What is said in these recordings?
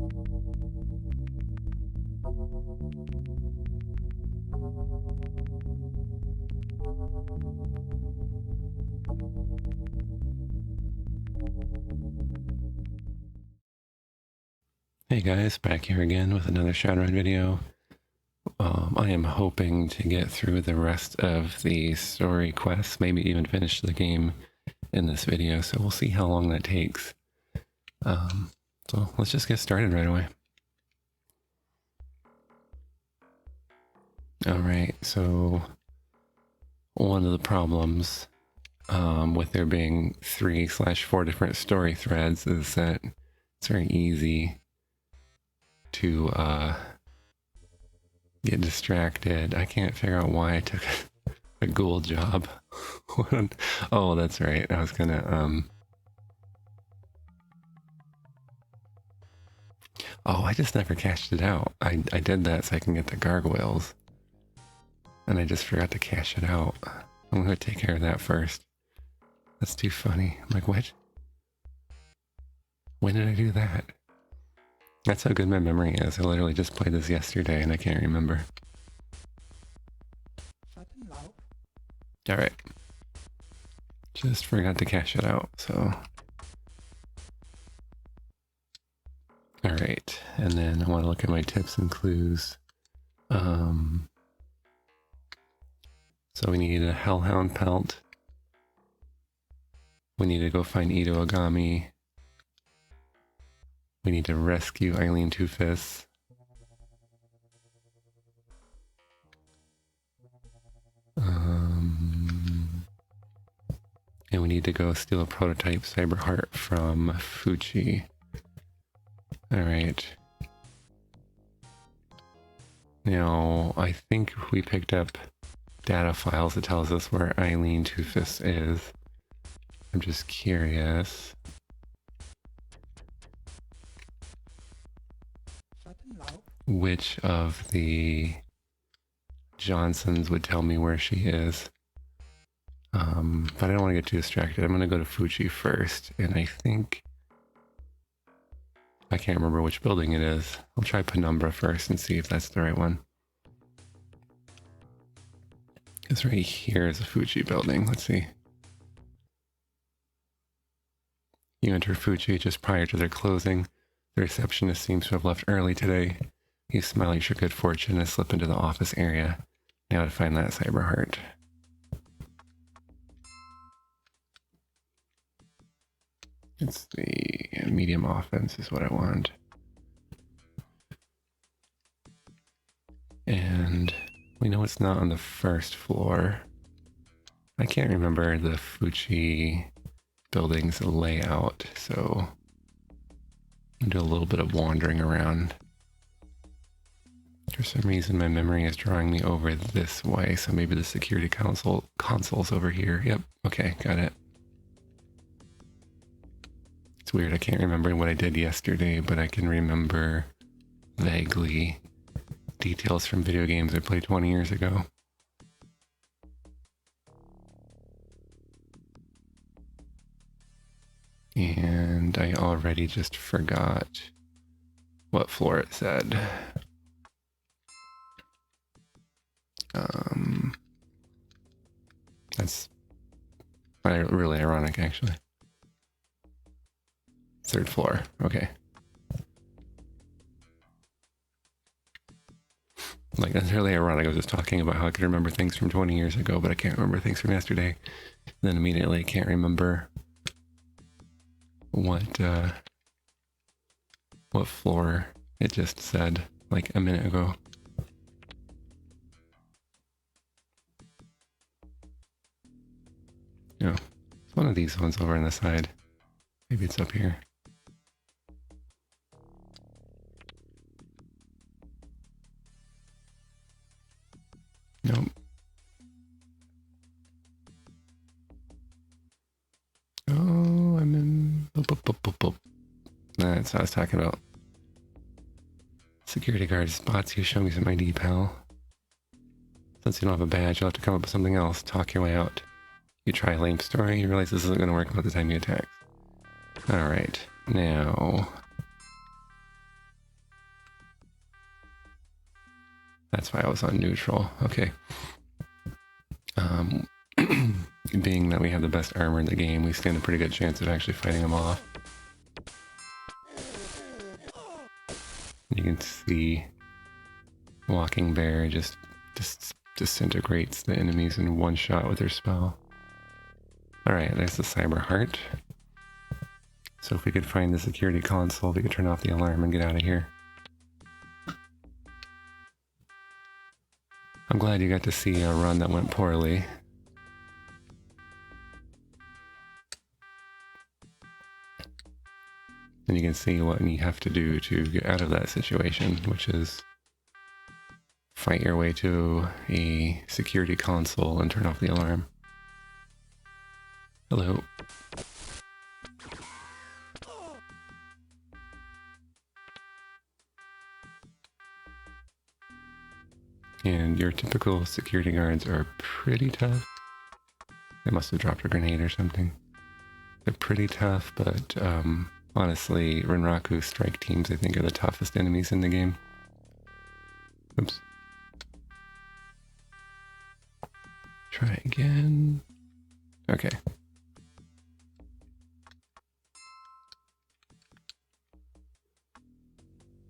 Hey guys, back here again with another Shadowrun video. I am hoping to get through the rest of the story quests, maybe even finish the game in this video, so we'll see how long that takes. So let's just get started right away. Alright, so one of the problems with there being 3/4 different story threads is that it's very easy to get distracted. I can't figure out why I took a ghoul job. Oh, that's right. I was gonna oh, I just never cashed it out. I did that so I can get the gargoyles. And I just forgot to cash it out. I'm gonna take care of that first. That's too funny. I'm like, what? When did I do that? That's how good my memory is. I literally just played this yesterday and I can't remember. Alright. Just forgot to cash it out, so... Alright, and then I want to look at my tips and clues. So we need a Hellhound pelt. We need to go find Ito Agami. We need to rescue Eileen Two Fists. And we need to go steal a prototype Cyber Heart from Fuchi. Alright. Now, I think we picked up data files that tells us where Eileen Two Fists is. I'm just curious. Which of the Johnsons would tell me where she is. But I don't want to get too distracted. I'm going to go to Fuchi first, and I think... I can't remember which building it is. I'll try Penumbra first and see if that's the right one. Because right here is a Fuchi building. Let's see. You enter Fuchi just prior to their closing. The receptionist seems to have left early today. You smile at your good fortune and slip into the office area. Now to find that Cyber Heart. It's the medium offense is what I want. And we know it's not on the first floor. I can't remember the Fuchi building's layout, so I'll do a little bit of wandering around. For some reason my memory is drawing me over this way, so maybe the security console's over here. Yep, okay, got it. It's weird, I can't remember what I did yesterday, but I can remember vaguely details from video games I played 20 years ago. And I already just forgot what floor it said. That's really ironic, actually. Third floor, okay. Like, that's really ironic. I was just talking about how I could remember things from 20 years ago, but I can't remember things from yesterday. And then immediately I can't remember what floor it just said, like, a minute ago. No, it's one of these ones over on the side. Maybe it's up here. Nope. Oh, I'm in... That's what I was talking about. Security guard spots you, show me some ID, pal. Since you don't have a badge, you'll have to come up with something else. Talk your way out. You try a lame story, you realize this isn't going to work by the time you attack. Alright, now... That's why I was on neutral. Okay. Being that we have the best armor in the game, we stand a pretty good chance of actually fighting them off. You can see Walking Bear just disintegrates the enemies in one shot with her spell. Alright, there's the Cyber Heart. So if we could find the security console, we could turn off the alarm and get out of here. I'm glad you got to see a run that went poorly. And you can see what you have to do to get out of that situation, which is fight your way to a security console and turn off the alarm. Hello. And your typical security guards are pretty tough. They must have dropped a grenade or something. They're pretty tough, but honestly, Renraku strike teams I think are the toughest enemies in the game. Oops. Try again. Okay.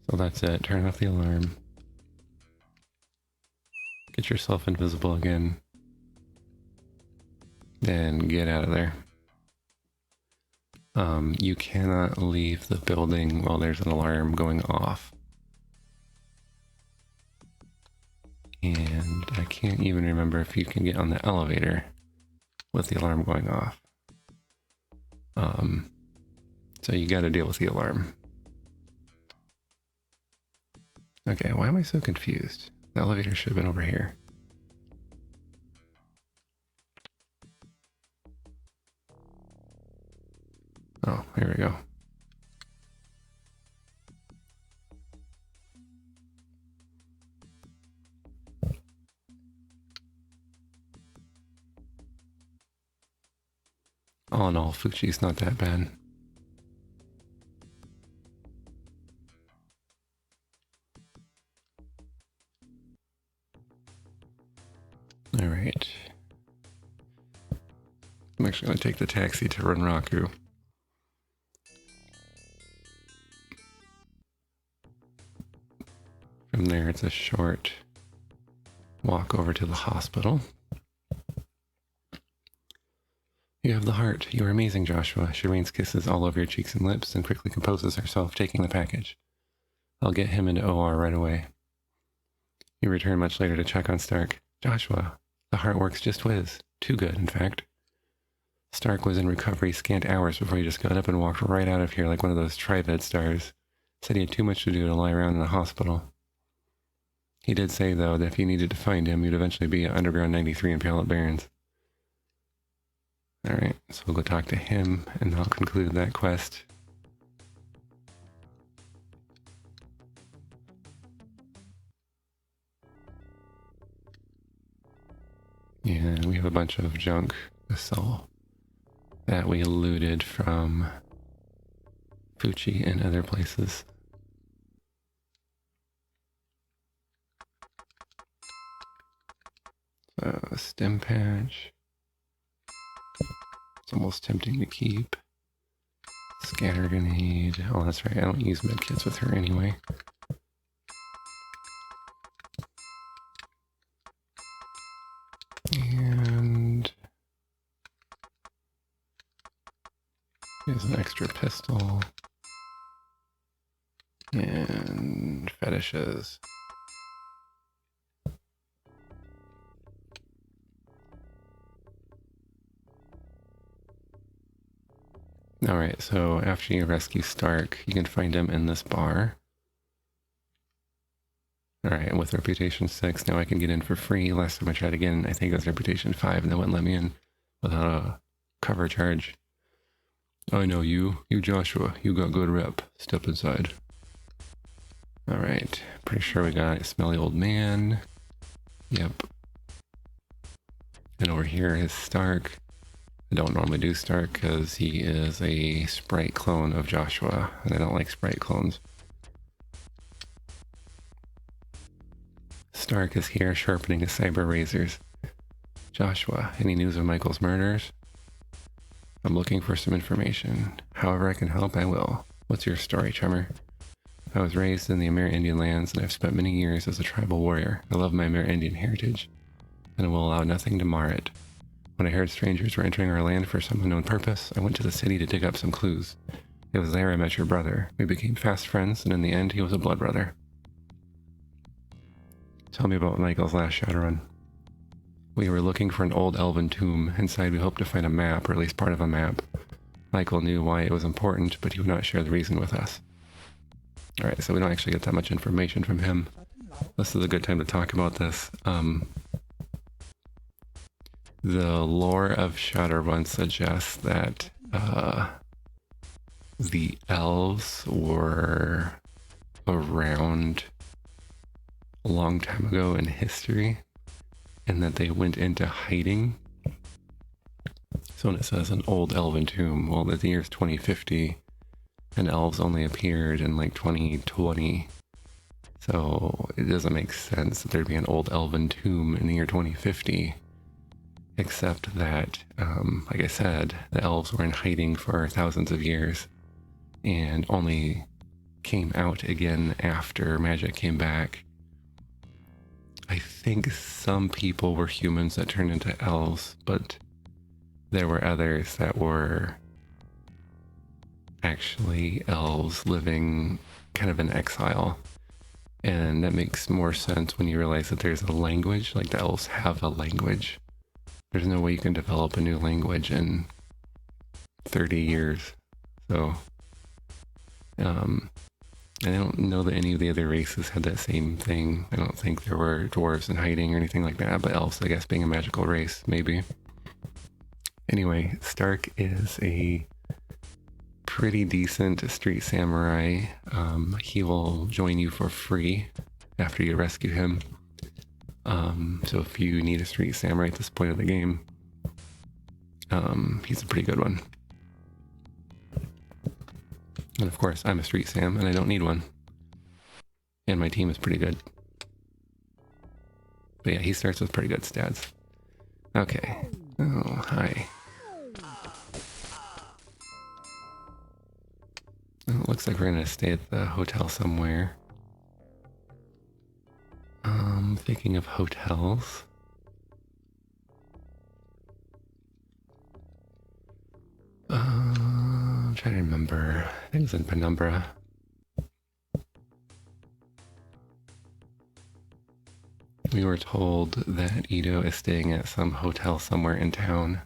So that's it. Turn off the alarm. Get yourself invisible again. Then get out of there. You cannot leave the building while there's an alarm going off. And I can't even remember if you can get on the elevator with the alarm going off. So you gotta deal with the alarm. Okay, why am I so confused? The elevator should have been over here. Oh, here we go. All in all, Fuchi's not that bad. Alright. I'm actually going to take the taxi to Renraku. From there, it's a short walk over to the hospital. You have the heart. You are amazing, Joshua. She rains kisses all over your cheeks and lips and quickly composes herself, taking the package. I'll get him into OR right away. You return much later to check on Stark. Joshua, the heart works just whiz. Too good, in fact. Stark was in recovery scant hours before he just got up and walked right out of here like one of those tri-bed stars. Said he had too much to do to lie around in the hospital. He did say, though, that if you needed to find him, you'd eventually be at Underground 93 in Pallet Barrens. Alright, so we'll go talk to him, and I'll conclude that quest. Yeah, we have a bunch of junk to sell that we looted from Fuchi and other places. So, a stim patch. It's almost tempting to keep. Scatter grenade. Oh, that's right. I don't use medkits with her anyway. And here's an extra pistol. And fetishes. Alright, so after you rescue Stark, you can find him in this bar. Alright, with Reputation 6, now I can get in for free. Last time I tried again, I think it was Reputation 5, and they wouldn't let me in without a cover charge. I know you. You Joshua. You got good rep. Step inside. Alright, pretty sure we got a smelly old man. Yep. And over here is Stark. I don't normally do Stark because he is a sprite clone of Joshua, and I don't like sprite clones. Stark is here, sharpening his cyber razors. Joshua, any news of Michael's murders? I'm looking for some information. However I can help, I will. What's your story, Tremor? I was raised in the Amerindian lands, and I've spent many years as a tribal warrior. I love my Amerindian heritage, and I will allow nothing to mar it. When I heard strangers were entering our land for some unknown purpose, I went to the city to dig up some clues. It was there I met your brother. We became fast friends, and in the end, he was a blood brother. Tell me about Michael's last Shadowrun. We were looking for an old elven tomb. Inside, we hoped to find a map, or at least part of a map. Michael knew why it was important, but he would not share the reason with us. Alright, so we don't actually get that much information from him. This is a good time to talk about this. The lore of Shadowrun suggests that the elves were around a long time ago in history, and that they went into hiding. So when it says an old elven tomb, well, the year's 2050, and elves only appeared in like 2020. So it doesn't make sense that there'd be an old elven tomb in the year 2050. Except that, like I said, the elves were in hiding for thousands of years and only came out again after magic came back. I think some people were humans that turned into elves, but there were others that were actually elves living kind of in exile. And that makes more sense when you realize that there's a language, like the elves have a language. There's no way you can develop a new language in 30 years. So, I don't know that any of the other races had that same thing. I don't think there were dwarves in hiding or anything like that, but elves, I guess, being a magical race, maybe. Anyway, Stark is a pretty decent street samurai. He will join you for free after you rescue him. So if you need a street samurai at this point of the game, he's a pretty good one. And of course, I'm a street sam, and I don't need one. And my team is pretty good. But yeah, he starts with pretty good stats. Okay. Oh, hi. Well, it looks like we're gonna stay at the hotel somewhere. Thinking of hotels. I'm trying to remember. I think it was in Penumbra. We were told that Ito is staying at some hotel somewhere in town.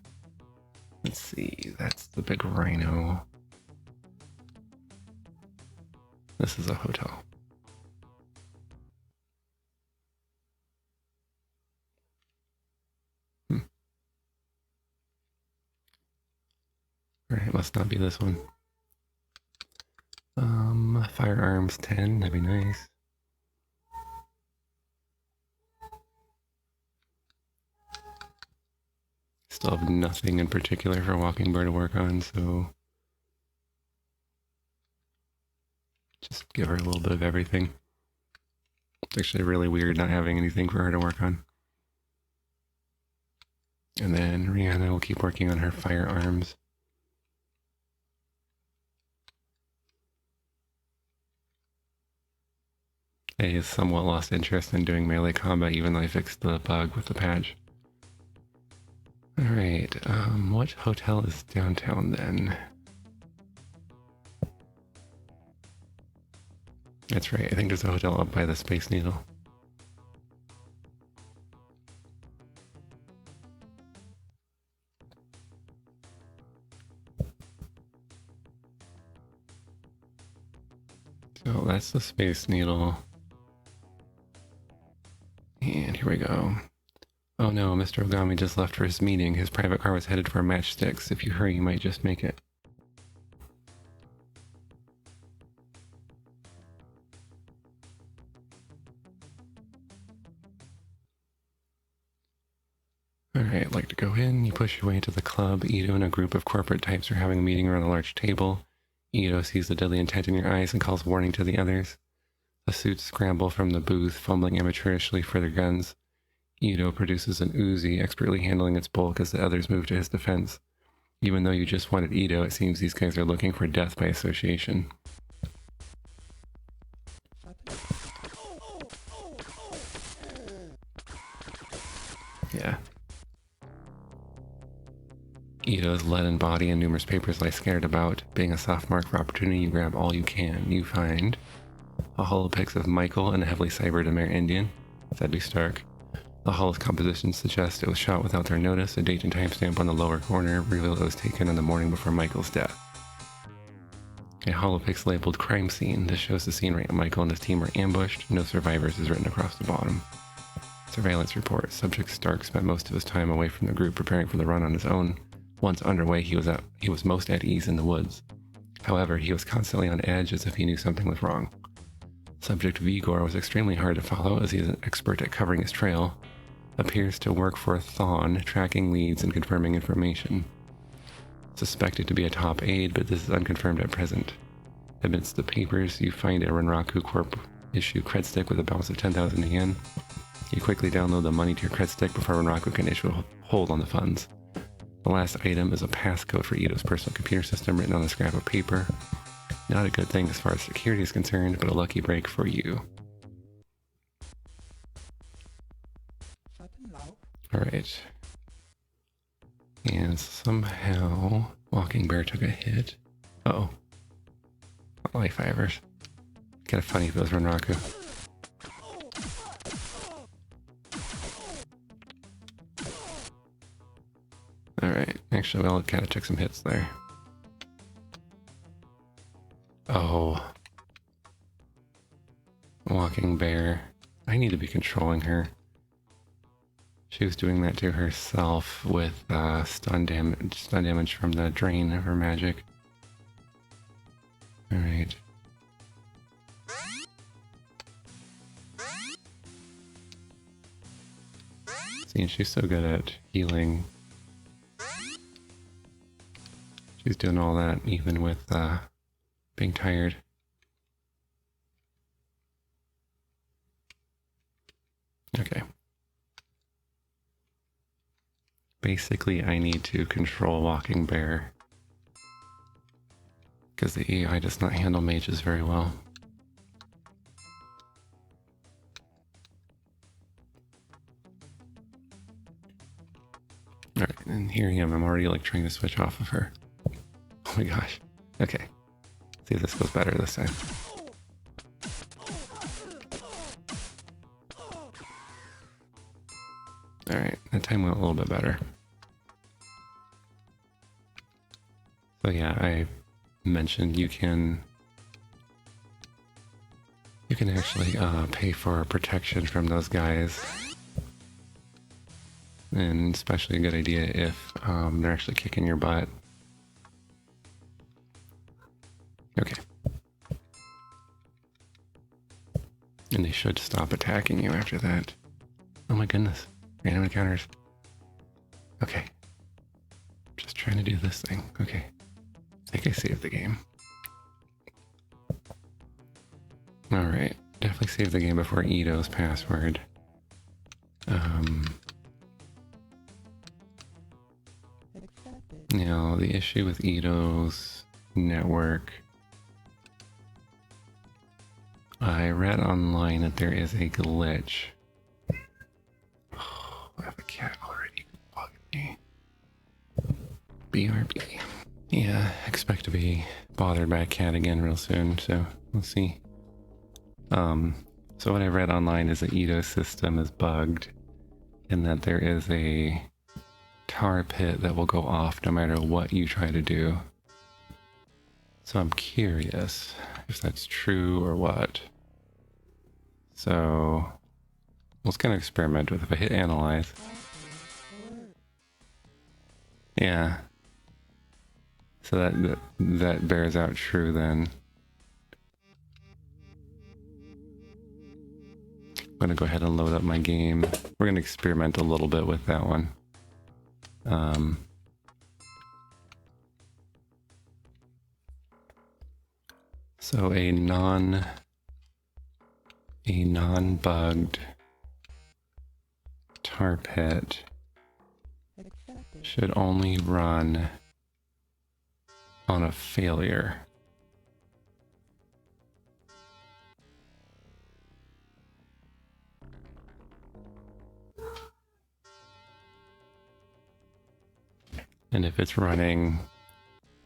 Let's see, that's the big rhino. This is a hotel. Alright, must not be this one. Firearms 10, that'd be nice. Still have nothing in particular for Walking Bird to work on, so just give her a little bit of everything. It's actually really weird not having anything for her to work on. And then Rihanna will keep working on her firearms. I has somewhat lost interest in doing melee combat, even though I fixed the bug with the patch. Alright, what hotel is downtown then? That's right, I think there's a hotel up by the Space Needle. So that's the Space Needle. And here we go. Oh no, Mr. Ogami just left for his meeting. His private car was headed for Matchsticks. If you hurry, you might just make it. Alright, I'd like to go in. You push your way into the club. Ito and a group of corporate types are having a meeting around a large table. Ito sees the deadly intent in your eyes and calls warning to the others. The suits scramble from the booth, fumbling amateurishly for their guns. Ito produces an Uzi, expertly handling its bulk as the others move to his defense. Even though you just wanted Ito, it seems these guys are looking for death by association. Yeah. Ito's leaden body and numerous papers lie scattered about. Being a soft mark for opportunity, you grab all you can. You find a holopics of Michael and a heavily cybered Amerindian. That'd be Stark. The hollow composition suggests it was shot without their notice. A date and timestamp on the lower corner reveal it was taken on the morning before Michael's death. A holopix labeled crime scene. This shows the scene right. Michael and his team were ambushed. No survivors is written across the bottom. Surveillance report. Subject Stark spent most of his time away from the group preparing for the run on his own. Once underway, he was most at ease in the woods. However, he was constantly on edge as if he knew something was wrong. Subject Vigor was extremely hard to follow as he is an expert at covering his trail. Appears to work for Thawne, tracking leads and confirming information. Suspected to be a top aide, but this is unconfirmed at present. Amidst the papers, you find a Renraku Corp issue cred stick with a balance of 10,000 yen. You quickly download the money to your cred stick before Renraku can issue a hold on the funds. The last item is a passcode for Ito's personal computer system written on a scrap of paper. Not a good thing as far as security is concerned, but a lucky break for you. Alright. And somehow Walking Bear took a hit. Uh-oh. Life fivers. Kind of funny if it was Renraku. Alright. Actually, well, it kind of took some hits there. Oh. Walking Bear. I need to be controlling her. She was doing that to herself with stun damage from the drain of her magic. Alright. See, and she's so good at healing. She's doing all that even with being tired. Okay. Basically, I need to control Walking Bear because the AI does not handle mages very well. Alright, and here I am. I'm already like trying to switch off of her. Oh my gosh. Okay. See if this goes better this time. Alright, that time went a little bit better. So yeah, I mentioned you can actually pay for protection from those guys. And especially a good idea if they're actually kicking your butt. Okay. And they should stop attacking you after that. Oh my goodness. Random encounters. Okay. Just trying to do this thing. Okay. I think I saved the game. Alright. Definitely save the game before Ito's password. Now, the issue with Ito's network... I read online that there is a glitch. Oh, I have a cat already bugging me. BRB. Yeah, expect to be bothered by a cat again real soon, so we'll see. So what I read online is that Ito's system is bugged, and that there is a tar pit that will go off no matter what you try to do. So I'm curious if that's true or what. So let's kind of experiment with. If I hit analyze. Yeah. So that bears out true then. I'm gonna go ahead and load up my game. We're gonna experiment a little bit with that one. So a non a non-bugged tar pit should only run on a failure. And if it's running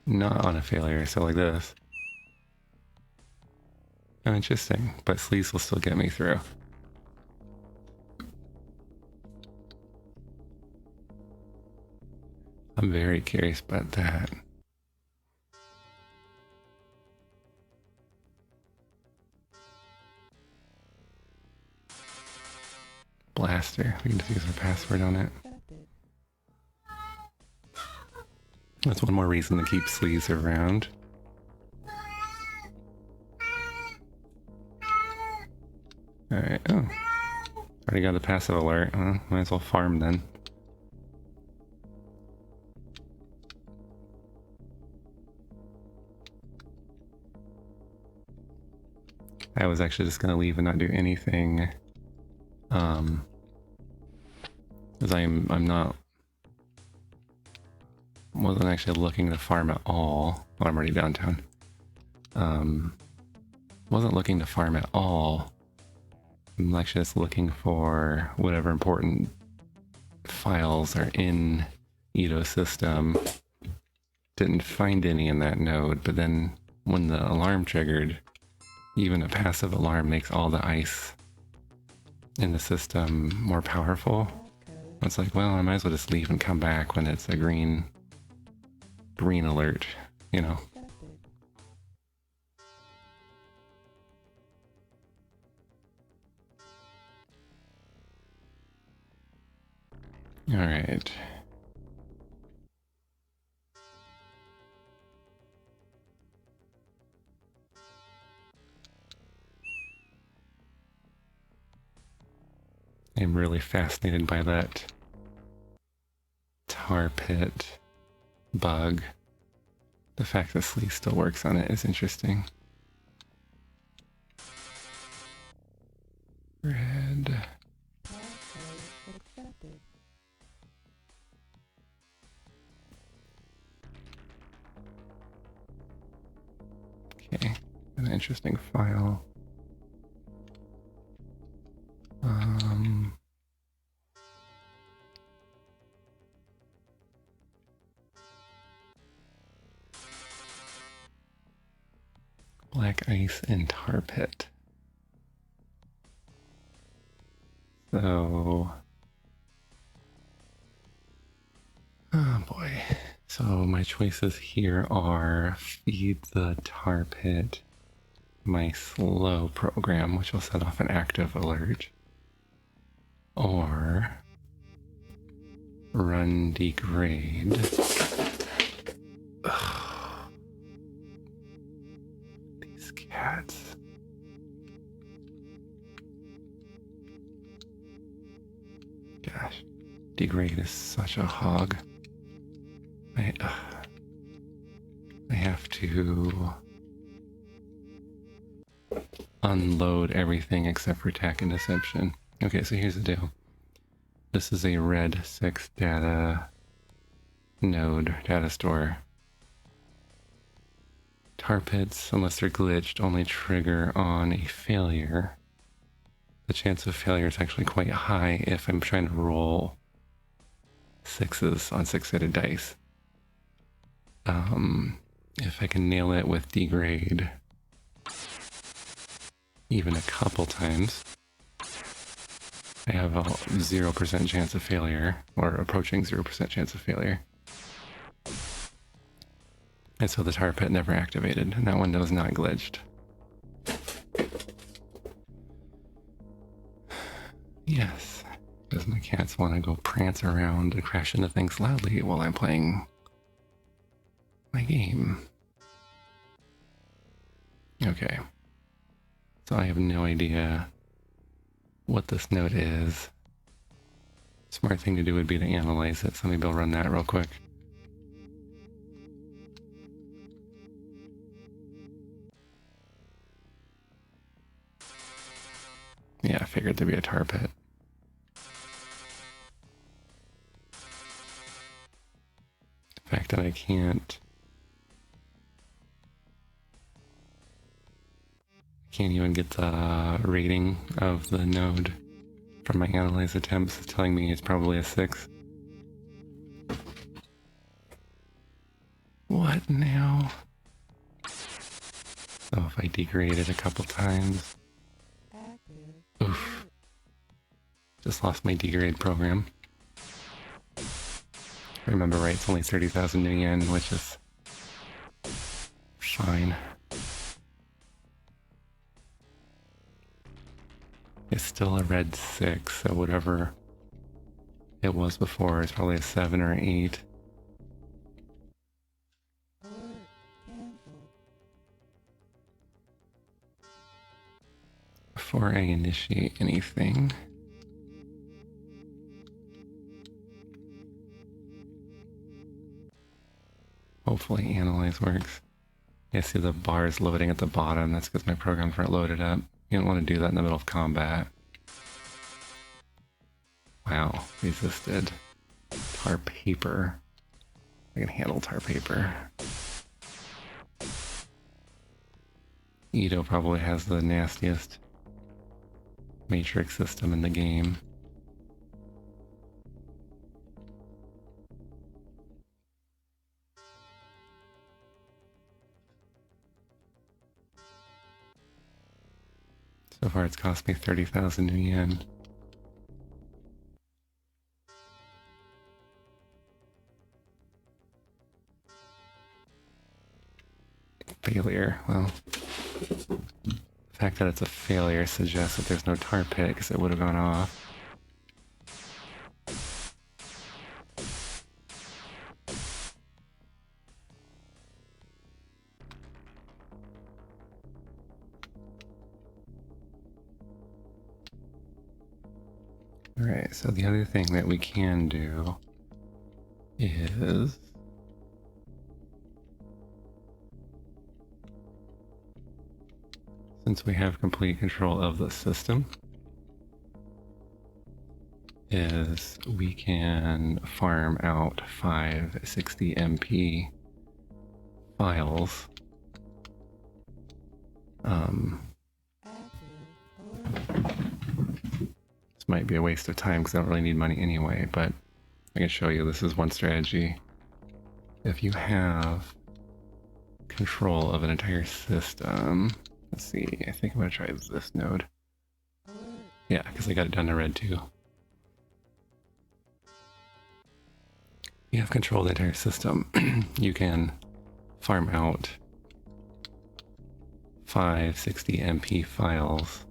not on a failure, so like this. Oh, interesting, but sleeves will still get me through. I'm very curious about that. Blaster, we can just use our password on it. That's one more reason to keep sleeves around. Alright, oh. Already got the passive alert. Might as well farm then. I was actually just gonna leave and not do anything. Because wasn't actually looking to farm at all. Well, I'm already downtown. Wasn't looking to farm at all. I'm actually just looking for whatever important files are in Ito's system. Didn't find any in that node, but then when the alarm triggered, even a passive alarm makes all the ice in the system more powerful. It's like, well, I might as well just leave and come back when it's a green alert, you know. All right. I'm really fascinated by that tar pit bug. The fact that Slee still works on it is interesting. Red. Okay, an interesting file. Black ice and tar pit. So, oh boy. So my choices here are feed the tar pit my slow program, which will set off an active alert, or run degrade. Ugh. These cats. Gosh, degrade is such a hog. I have to unload everything except for attack and deception. Okay, so here's the deal. This is a red 6 data node, data store. Tar pits, unless they're glitched, only trigger on a failure. The chance of failure is actually quite high if I'm trying to roll 6s on 6-sided dice. If I can nail it with degrade even a couple times, I have a 0% chance of failure, or approaching 0% chance of failure. And so the tar pit never activated, and that window is not glitched. Yes, because my cats want to go prance around and crash into things loudly while I'm playing my game. Okay. So I have no idea what this node is. Smart thing to do would be to analyze it, so maybe I'll run that real quick. Yeah, I figured there'd be a tar pit. The fact that I can't even get the rating of the node from my analyze attempts is telling me it's probably a 6. What now? So if I degrade it a couple times... Oof. Just lost my degrade program. If I remember right, it's only 30,000 new yen, which is fine. It's still a red 6, so whatever it was before is probably a 7 or 8. Before I initiate anything, hopefully analyze works. Yeah, see the bars loading at the bottom. That's because my programs weren't loaded up. You don't want to do that in the middle of combat. Wow, resisted. Tar paper. I can handle tar paper. Ito probably has the nastiest matrix system in the game. So far it's cost me 30,000 new yen. Failure. Well, the fact that it's a failure suggests that there's no tar pit because it would have gone off. Alright, so the other thing that we can do is since we have complete control of the system, is we can farm out 560 MP files. This might be a waste of time because I don't really need money anyway, but I can show you this is one strategy. If you have control of an entire system, let's see, I think I'm going to try this node. Yeah, because I got it down to red too. You have control of the entire system. You can farm out 560 MP files.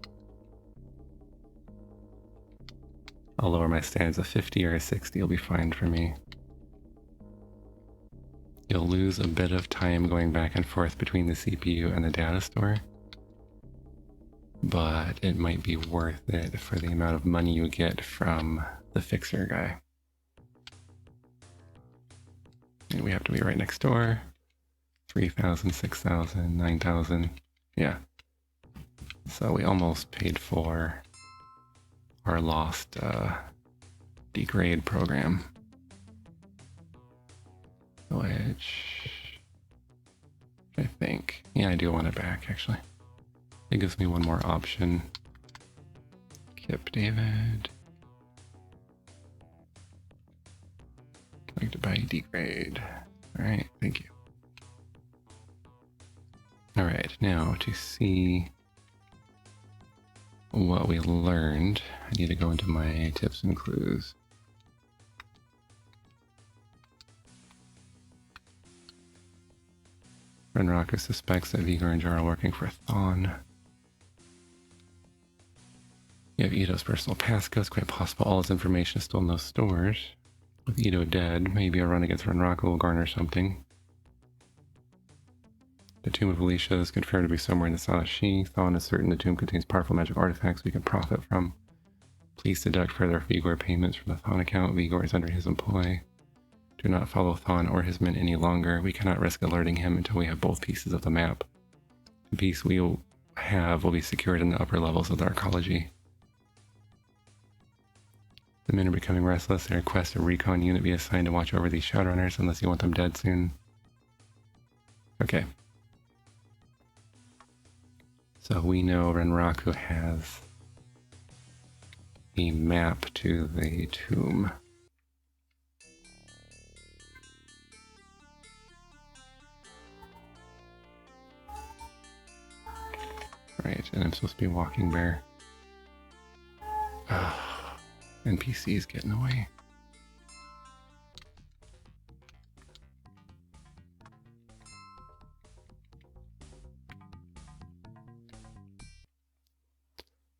I'll lower my standards to 50 or a 60, it'll be fine for me. You'll lose a bit of time going back and forth between the CPU and the data store, but it might be worth it for the amount of money you get from the fixer guy. And we have to be right next door. 3,000, 6,000, 9,000. Yeah. So we almost paid for our lost degrade program. Which I think, yeah, I do want it back actually. It gives me one more option. Kip David. I'd like to buy degrade. Alright, thank you. Alright, now to see what we learned, I need to go into my tips and clues. Renraku suspects that Vigor and Jar are working for Thawne. You have Ito's personal passcode. It's quite possible all his information is still in those stores. With Ito dead, maybe a run against Renraku will garner something. The tomb of Alicia is confirmed to be somewhere in the Sadashi. Thawne is certain the tomb contains powerful magic artifacts we can profit from. Please deduct further Vigor payments from the Thawne account. Vigor is under his employ. Do not follow Thawne or his men any longer. We cannot risk alerting him until we have both pieces of the map. The piece we will be secured in the upper levels of the arcology. The men are becoming restless. They request a recon unit be assigned to watch over these Shadowrunners unless you want them dead soon. Okay. So we know Renraku has a map to the tomb. Right, and I'm supposed to be walking bear. NPC's getting away.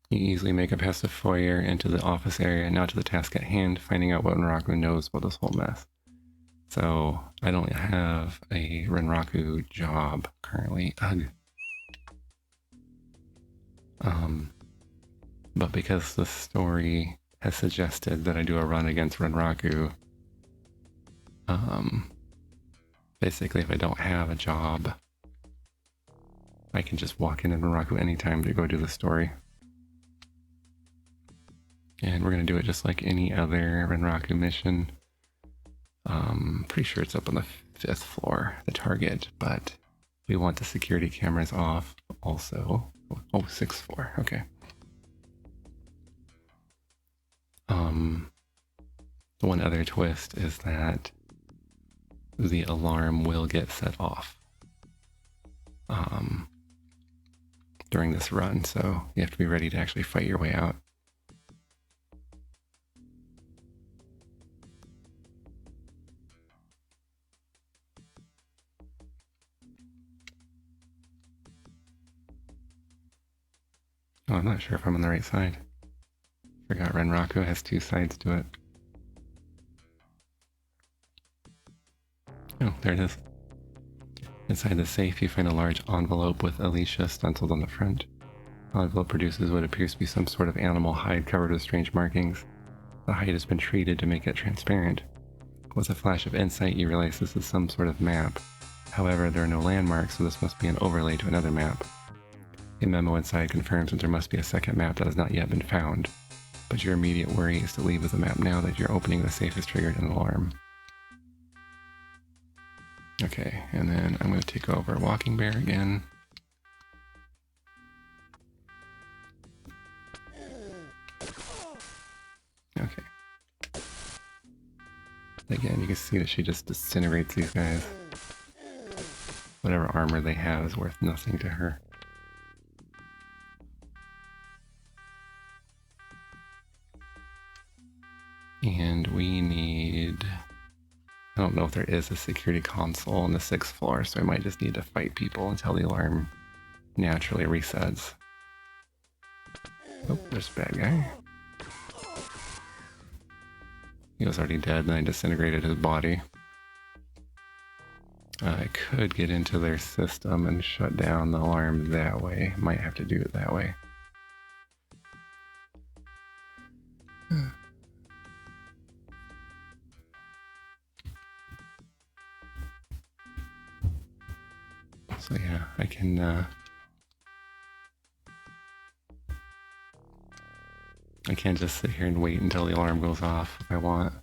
You easily make it past the foyer into the office area, now to the task at hand, finding out what Renraku knows about this whole mess. So, I don't have a Renraku job currently. Ugh. But because the story has suggested that I do a run against Renraku, basically if I don't have a job, I can just walk into Renraku anytime to go do the story. And we're going to do it just like any other Renraku mission. Pretty sure it's up on the 5th floor, the target, but we want the security cameras off also. Oh, 6th floor, okay. The one other twist is that the alarm will get set off during this run, so you have to be ready to actually fight your way out. Oh, I'm not sure if I'm on the right side. Forgot Renraku has 2 sides to it. Oh, there it is. Inside the safe, you find a large envelope with Alicia stenciled on the front. The envelope produces what appears to be some sort of animal hide covered with strange markings. The hide has been treated to make it transparent. With a flash of insight, you realize this is some sort of map. However, there are no landmarks, so this must be an overlay to another map. A memo inside confirms that there must be a second map that has not yet been found. But your immediate worry is to leave with the map now that you're opening the safe has triggered an alarm. Okay, and then I'm going to take over Walking Bear again. Okay. Again, you can see that she just disintegrates these guys. Whatever armor they have is worth nothing to her. And we need... I don't know if there is a security console on the 6th floor, so I might just need to fight people until the alarm naturally resets. Oh, there's a bad guy. He was already dead, and I disintegrated his body. I could get into their system and shut down the alarm that way. Might have to do it that way. So yeah, I can't just sit here and wait until the alarm goes off if I want.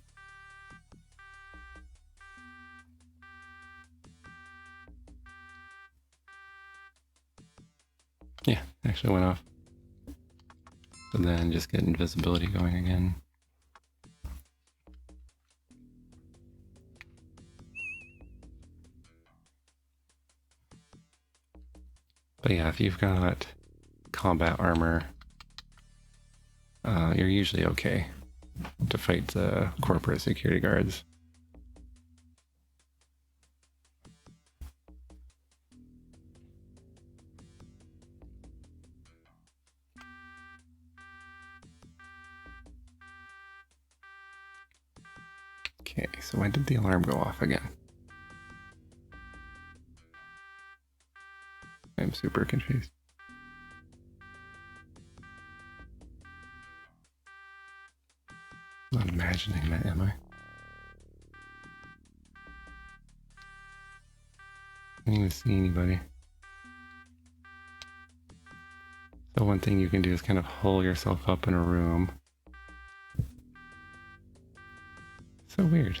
Yeah, actually went off. So then just get invisibility going again. But yeah, if you've got combat armor, you're usually okay to fight the corporate security guards. Okay, so why did the alarm go off again? I'm super confused. Not imagining that, am I? I can't even see anybody. So one thing you can do is kind of hole yourself up in a room So weird.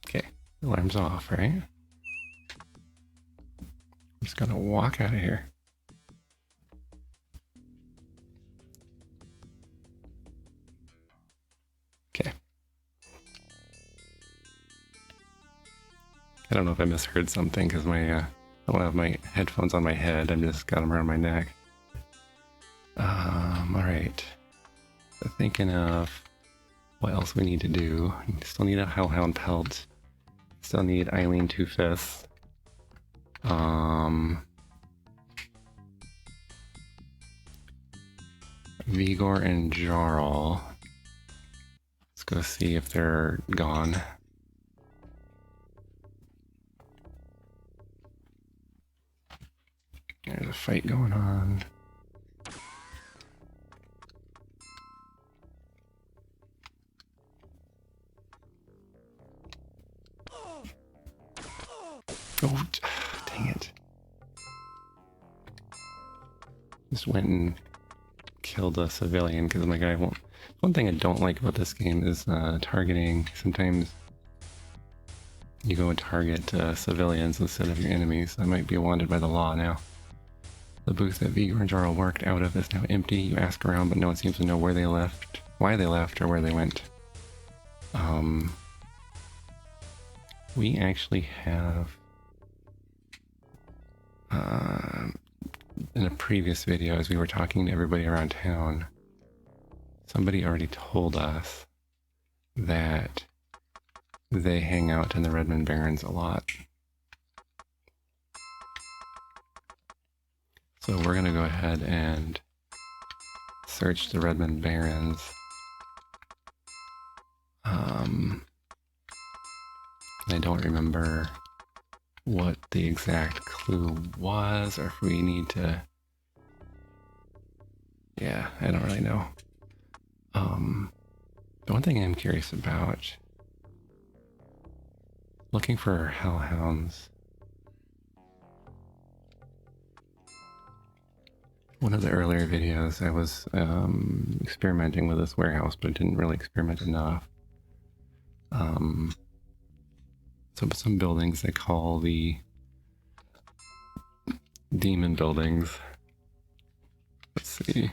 Okay, alarm's off, right? I'm just gonna walk out of here. Okay. I don't know if I misheard something because I don't have my headphones on my head. I've just got them around my neck. Alright. So thinking of what else we need to do. Still need a Hellhound pelt. Still need Eileen 2/5. Vigor and Jarl. Let's go see if they're gone. There's a fight going on. Oh, dang it. Just went and killed a civilian because my guy won't. One thing I don't like about this game is targeting. Sometimes you go and target civilians instead of your enemies. That might be wanted by the law now. The booth that Vigor and Jarl worked out of is now empty. You ask around, but no one seems to know where they left, why they left, or where they went. We actually have in a previous video, as we were talking to everybody around town, somebody already told us that they hang out in the Redmond Barrens a lot. So we're going to go ahead and search the Redmond Barrens. I don't remember what the exact clue was, or if we need to... Yeah, I don't really know. The one thing I'm curious about... Looking for hellhounds. One of the earlier videos, I was experimenting with this warehouse, but didn't really experiment enough. So some buildings they call the demon buildings. Let's see.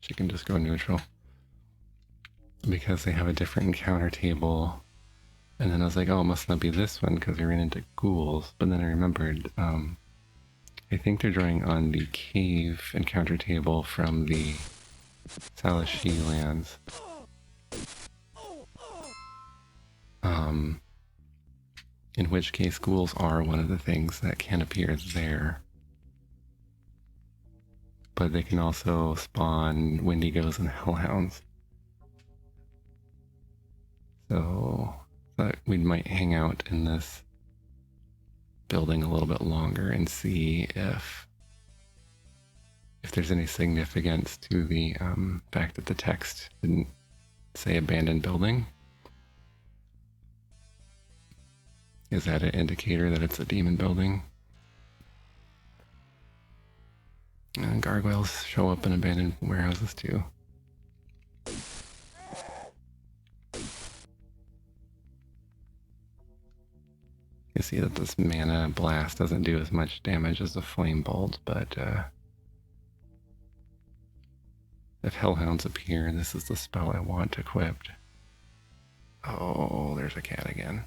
She can just go neutral. Because they have a different encounter table. And then I was like, oh, it must not be this one because we ran into ghouls. But then I remembered, I think they're drawing on the cave encounter table from the Salashi lands. In which case ghouls are one of the things that can appear there. But they can also spawn Wendigos and Hellhounds. So thought we might hang out in this building a little bit longer and see if there's any significance to the fact that the text didn't say abandoned building. Is that an indicator that it's a demon building? And gargoyles show up in abandoned warehouses too. You see that this mana blast doesn't do as much damage as the flame bolt, but if hellhounds appear, this is the spell I want equipped. Oh, there's a cat again.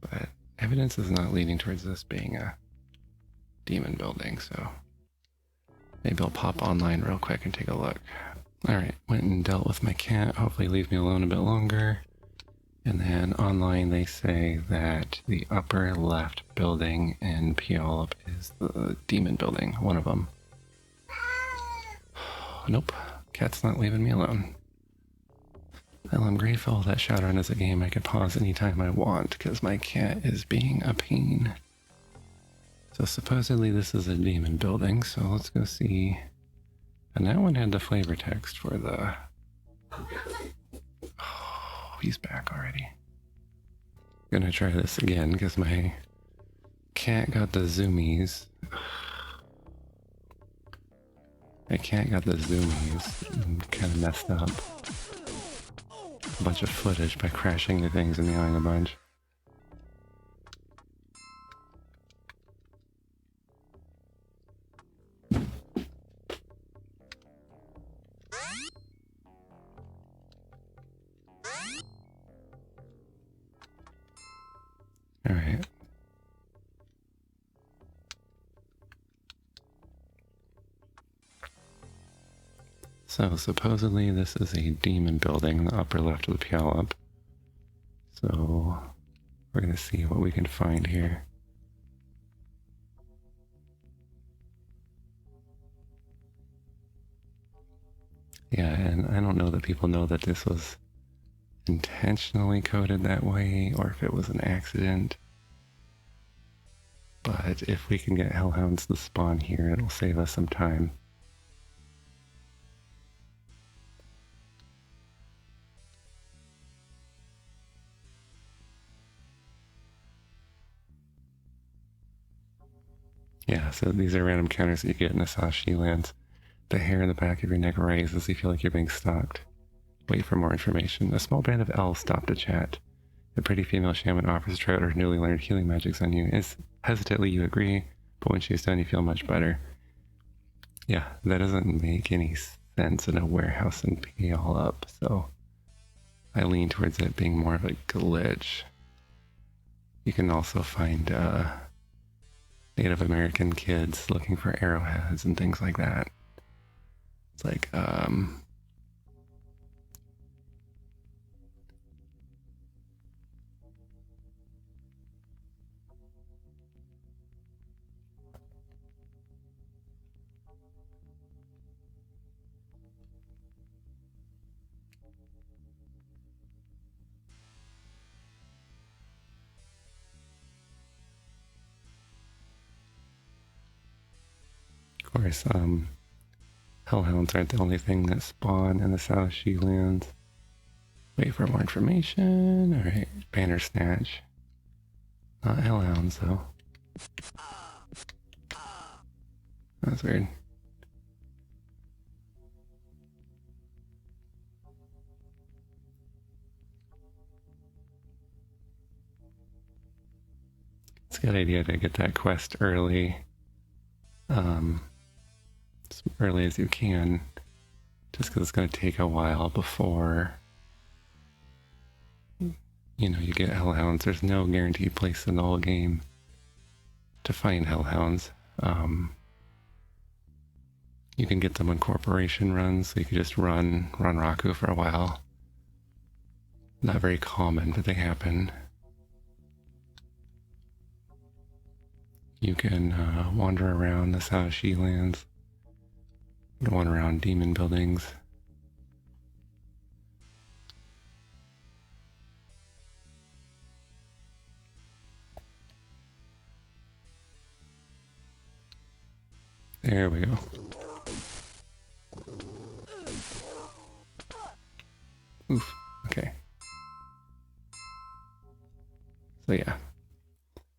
But evidence is not leading towards this being a demon building, so maybe I'll pop online real quick and take a look. Alright, went and dealt with my cat, hopefully leave me alone a bit longer. And then online they say that the upper left building in Puyallup is the demon building, one of them. Nope. Cat's not leaving me alone. Well, I'm grateful that Shadowrun is a game I can pause anytime I want, because my cat is being a pain. So supposedly this is a demon building, so let's go see. And that one had the flavor text for the... Oh, he's back already. Gonna try this again, because my cat got the zoomies. My cat got the zoomies and kind of messed up a bunch of footage by crashing the things and meowing a bunch. Alright. So supposedly this is a demon building in the upper left of the Puyallup. So we're going to see what we can find here. Yeah, and I don't know that people know that this was intentionally coded that way or if it was an accident. But if we can get hellhounds to spawn here, it'll save us some time. Yeah, so these are random counters that you get in the Sashi lands. The hair in the back of your neck rises as you feel like you're being stalked. Wait for more information. A small band of elves stop to chat. A pretty female shaman offers to try out her newly learned healing magics on you. Hesitantly you agree, but when she's done you feel much better. Yeah, that doesn't make any sense in a warehouse and pay all up, so I lean towards it being more of a glitch. You can also find Native American kids looking for arrowheads and things like that. It's like, of course, hellhounds aren't the only thing that spawn in the South Lands. Wait for more information. Alright, banner snatch. Not hellhounds, though. That's weird. It's a good idea to get that quest early. As early as you can. Just because it's going to take a while before you know, you get hellhounds. There's no guaranteed place in the whole game to find hellhounds. You can get them on corporation runs, so you can just run Raku for a while. Not very common, but they happen. You can wander around the Saoshi lands. You can wander around demon buildings. There we go. Oof, okay. So yeah,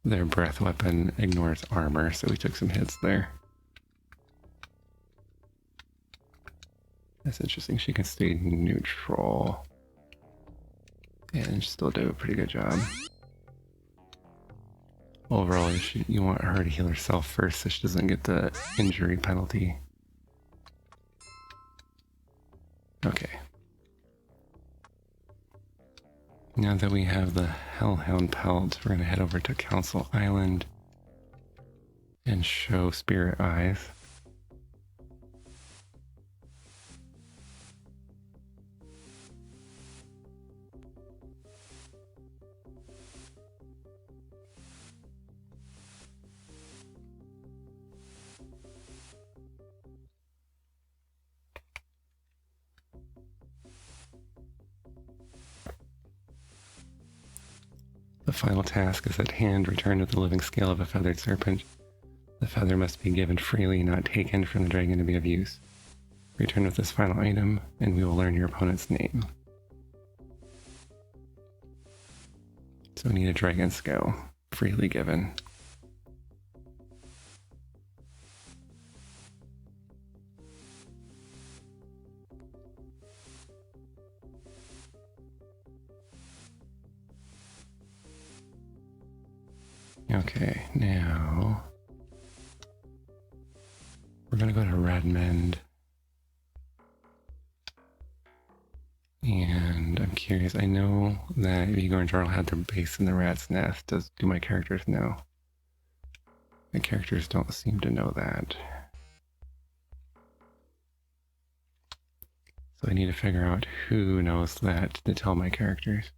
their breath weapon ignores armor, so we took some hits there. That's interesting. She can stay neutral and still do a pretty good job. Overall, you want her to heal herself first so she doesn't get the injury penalty. Okay. Now that we have the Hellhound pelt, we're going to head over to Council Island and show Spirit Eyes. The final task is at hand. Return with the living scale of a feathered serpent. The feather must be given freely, not taken from the dragon to be of use. Return with this final item, and we will learn your opponent's name. So we need a dragon scale, freely given. Okay, now we're gonna go to Redmond. And I'm curious, I know that Vigor and Jarl had their base in the rat's nest. Do my characters know? My characters don't seem to know that. So I need to figure out who knows that to tell my characters.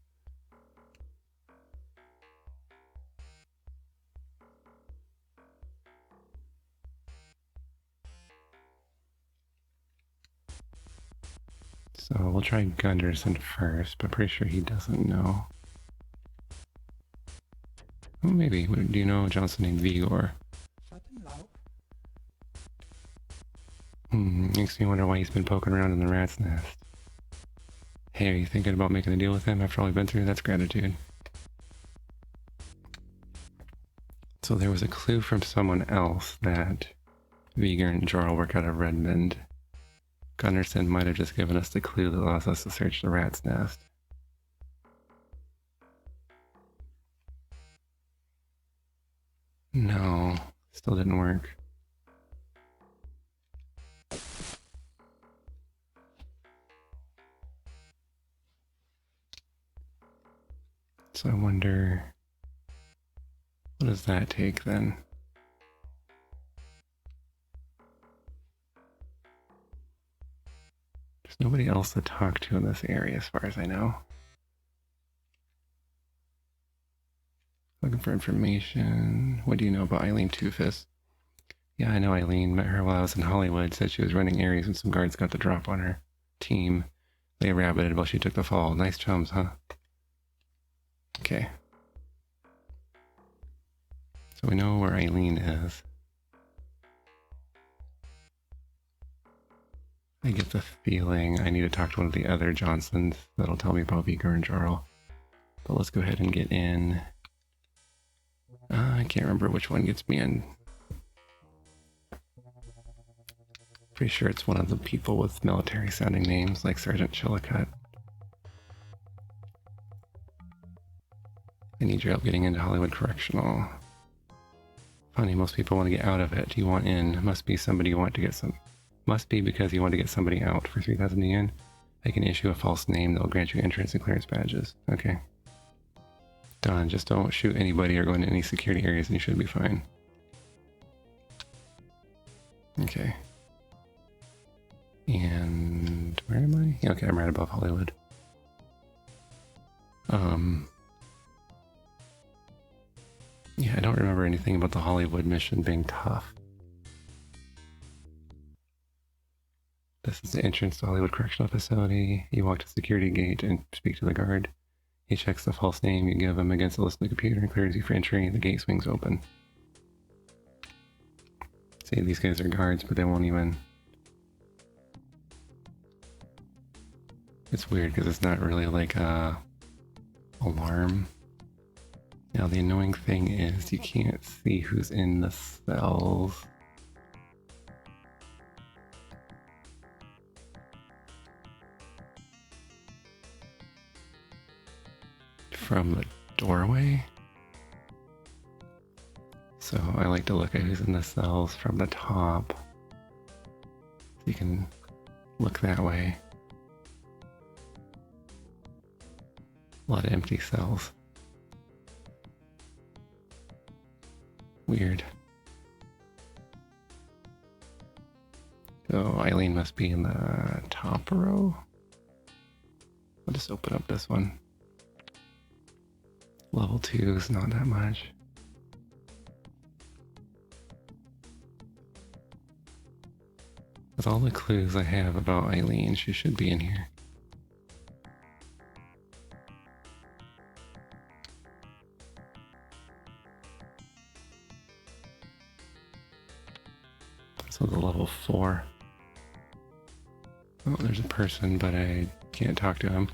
So we'll try Gunderson first, but pretty sure he doesn't know. Oh, maybe. Do you know a Johnson named Vigor? Makes me wonder why he's been poking around in the rat's nest. Hey, are you thinking about making a deal with him after all we've been through? That's gratitude. So there was a clue from someone else that Vigor and Jarl work out of Redmond. Gunderson might have just given us the clue that allows us to search the rat's nest. No, still didn't work. So I wonder, what does that take then? There's nobody else to talk to in this area as far as I know. Looking for information. What do you know about Eileen Two-Fist? Yeah, I know Eileen. Met her while I was in Hollywood. Said she was running areas when some guards got the drop on her team. They rabbited while she took the fall. Nice chums, huh? Okay. So we know where Eileen is. I get the feeling I need to talk to one of the other Johnsons that'll tell me about Vigor and Jarl. But let's go ahead and get in. I can't remember which one gets me in. Pretty sure it's one of the people with military sounding names like Sergeant Chillicott. I need your help getting into Hollywood Correctional. Funny, most people want to get out of it. You want in. Must be somebody you want to get some. Must be because you want to get somebody out. For 3,000 yen, I can issue a false name that will grant you entrance and clearance badges. Okay. Done. Just don't shoot anybody or go into any security areas and you should be fine. Okay. And where am I? Okay, I'm right above Hollywood. Yeah, I don't remember anything about the Hollywood mission being tough. This is the entrance to Hollywood Correctional Facility. You walk to the security gate and speak to the guard. He checks the false name you give him against the list on the computer and clears you for entry. The gate swings open. See, these guys are guards, but they won't even... It's weird because it's not really like a alarm. Now the annoying thing is you can't see who's in the cells. From the doorway. So I like to look at who's in the cells from the top. You can look that way. A lot of empty cells. Weird. So Eileen must be in the top row. I'll just open up this one. Level 2 is not that much. With all the clues I have about Eileen, she should be in here. So the level 4. Oh, there's a person, but I can't talk to him.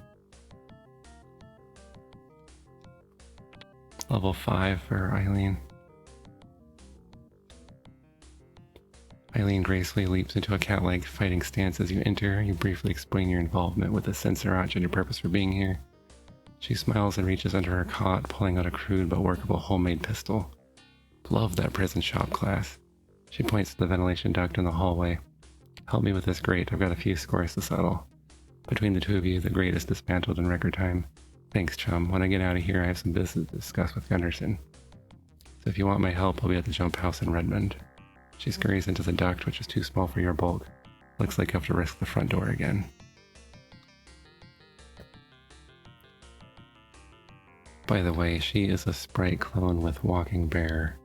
Level 5 for Eileen. Eileen gracefully leaps into a cat-like fighting stance as you enter. You briefly explain your involvement with the Sensorach and your purpose for being here. She smiles and reaches under her cot, pulling out a crude but workable homemade pistol. Love that prison shop class. She points to the ventilation duct in the hallway. Help me with this grate, I've got a few scores to settle. Between the two of you, the grate is dismantled in record time. Thanks, chum. When I get out of here, I have some business to discuss with Gunderson. So if you want my help, I'll be at the jump house in Redmond. She scurries into the duct, which is too small for your bulk. Looks like you have to risk the front door again. By the way, she is a sprite clone with Walking Bear.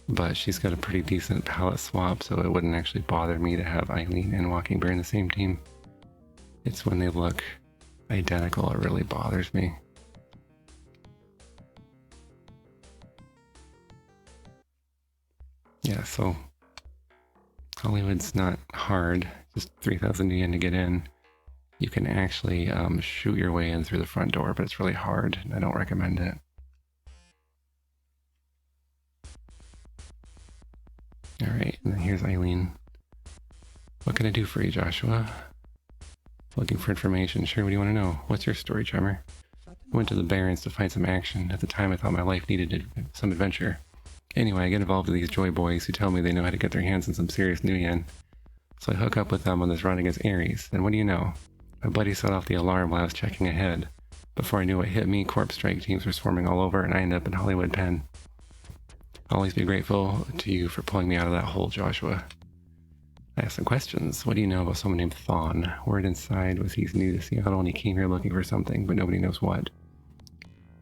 But she's got a pretty decent palette swap, so it wouldn't actually bother me to have Eileen and Walking Bear in the same team. It's when they look identical it really bothers me. Yeah, so Hollywood's not hard, just 3,000 yen to get in. You can actually shoot your way in through the front door, but it's really hard, and I don't recommend it. Alright, and then here's Eileen. What can I do for you, Joshua? Looking for information. Sure, what do you want to know? What's your story, Charmer? I went to the Barrens to find some action. At the time, I thought my life needed some adventure. Anyway, I get involved with these Joy Boys who tell me they know how to get their hands on some serious new yen. So I hook up with them on this run against Ares. And what do you know? My buddy set off the alarm while I was checking ahead. Before I knew what hit me, corpse strike teams were swarming all over, and I ended up in Hollywood Pen. I'll always be grateful to you for pulling me out of that hole, Joshua. I asked some questions. What do you know about someone named Thawne? Word inside was he's new to Seattle and he came here looking for something, but nobody knows what.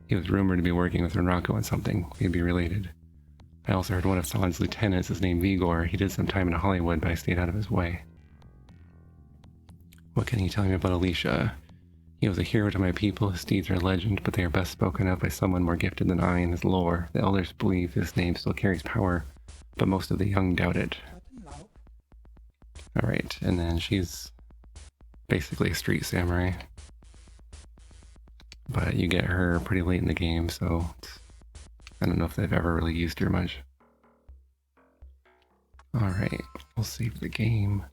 He was rumored to be working with Renraku on something. We'd be related. I also heard one of Thawne's lieutenants is named Vigor. He did some time in Hollywood, but I stayed out of his way. What can you tell me about Alicia? He was a hero to my people. His deeds are legend, but they are best spoken of by someone more gifted than I in his lore. The elders believe his name still carries power, but most of the young doubt it. Alright, and then she's basically a street samurai. But you get her pretty late in the game, so I don't know if they've ever really used her much. Alright, we'll save the game.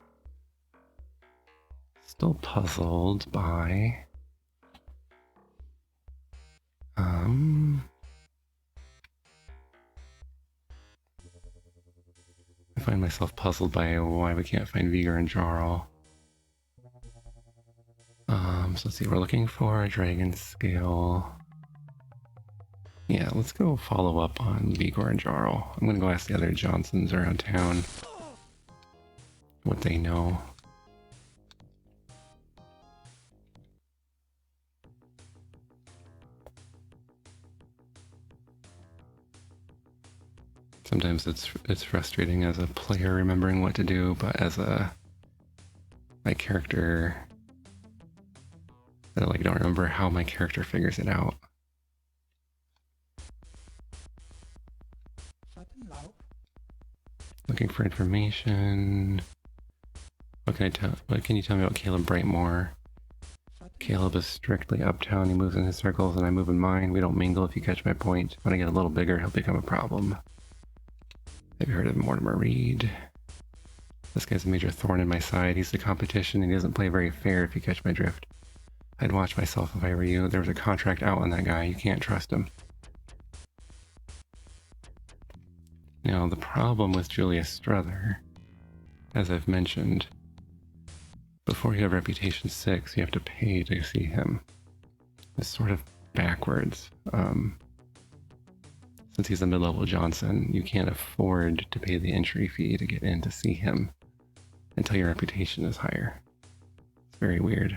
Still puzzled by... I find myself puzzled by why we can't find Vigor and Jarl. So let's see, we're looking for a dragon scale. Yeah, let's go follow up on Vigor and Jarl. I'm gonna go ask the other Johnsons around town what they know. Sometimes it's frustrating as a player remembering what to do, but as my character, I don't remember how my character figures it out. Looking for information. What can you tell me about Caleb Brightmore? Caleb is strictly uptown. He moves in his circles and I move in mine. We don't mingle, if you catch my point. When I get a little bigger, he'll become a problem. Have you heard of Mortimer Reed? This guy's a major thorn in my side. He's the competition and he doesn't play very fair, if you catch my drift. I'd watch myself if I were you. There was a contract out on that guy. You can't trust him. Now, the problem with Julius Struther, as I've mentioned, before you have Reputation 6, you have to pay to see him. It's sort of backwards. Since he's a mid-level Johnson, you can't afford to pay the entry fee to get in to see him until your reputation is higher. It's very weird.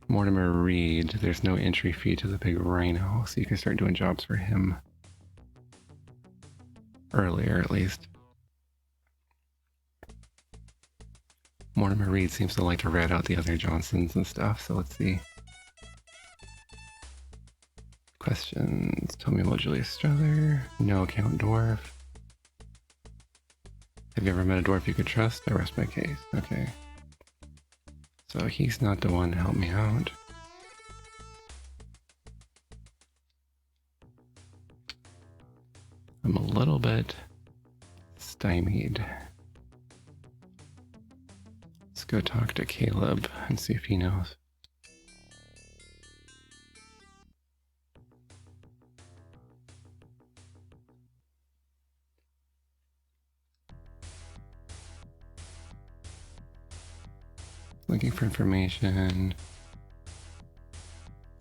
Mortimer Reed, there's no entry fee to the big rhino, so you can start doing jobs for him. Earlier, at least. Mortimer Reed seems to like to rat out the other Johnsons and stuff, so let's see. Questions. Tell me about Julius Struther. No, Count Dwarf. Have you ever met a dwarf you could trust? I rest my case. Okay. So he's not the one to help me out. I'm a little bit stymied. Let's go talk to Caleb and see if he knows. Looking for information.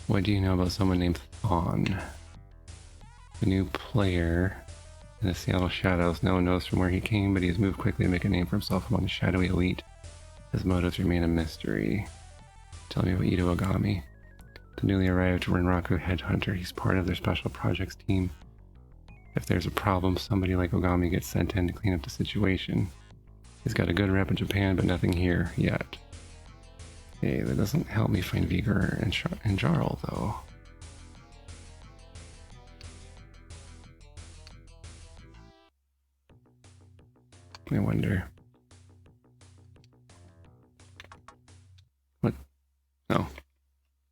What do you know about someone named Thawne? The new player in the Seattle Shadows. No one knows from where he came, but he has moved quickly to make a name for himself among the shadowy elite. His motives remain a mystery. Tell me about Ito Ogami. The newly arrived Rinraku headhunter. He's part of their special projects team. If there's a problem, somebody like Ogami gets sent in to clean up the situation. He's got a good rep in Japan, but nothing here yet. Okay, that doesn't help me find Vigor and Jarl, though. I wonder. What? No.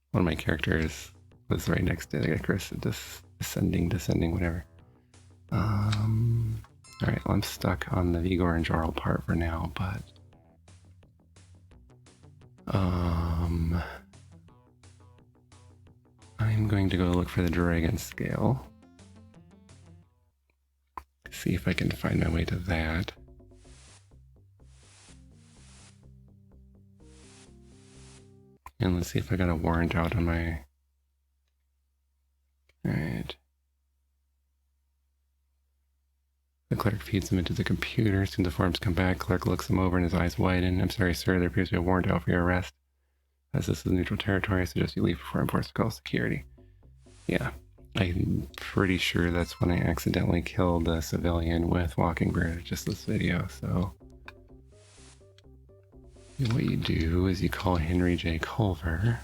One of my characters was right next to Icarus. Descending, whatever. Alright, well, I'm stuck on the Vigor and Jarl part for now, but... I'm going to go look for the dragon scale. See if I can find my way to that. And let's see if I got a warrant out on my... Alright. The clerk feeds them into the computer. Soon the forms come back. Clerk looks them over and his eyes widen. I'm sorry, sir. There appears to be a warrant out for your arrest. As this is neutral territory, I suggest you leave before I'm forced to call security. Yeah. I'm pretty sure that's when I accidentally killed a civilian with Walking Bird, just this video, so... What you do is you call Henry J. Culver.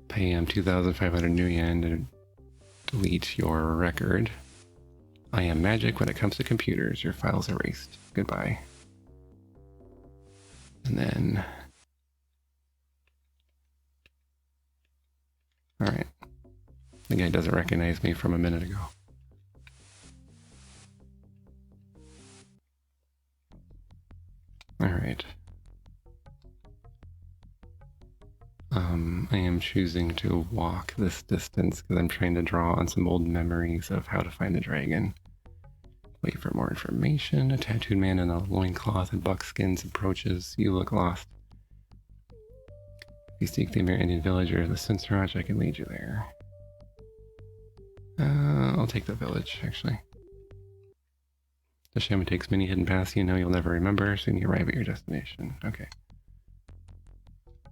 Pay him 2,500 new yen to delete your record. I am magic when it comes to computers. Your file's erased. Goodbye. And then... Alright. The guy doesn't recognize me from a minute ago. Alright. I am choosing to walk this distance because I'm trying to draw on some old memories of how to find the dragon. Wait for more information. A tattooed man in a loincloth and buckskins approaches. You look lost. If you seek the Indian villager, the Sinsuraj, I can lead you there. I'll take the village, actually. The shaman takes many hidden paths you know you'll never remember. Soon you arrive at your destination. Okay.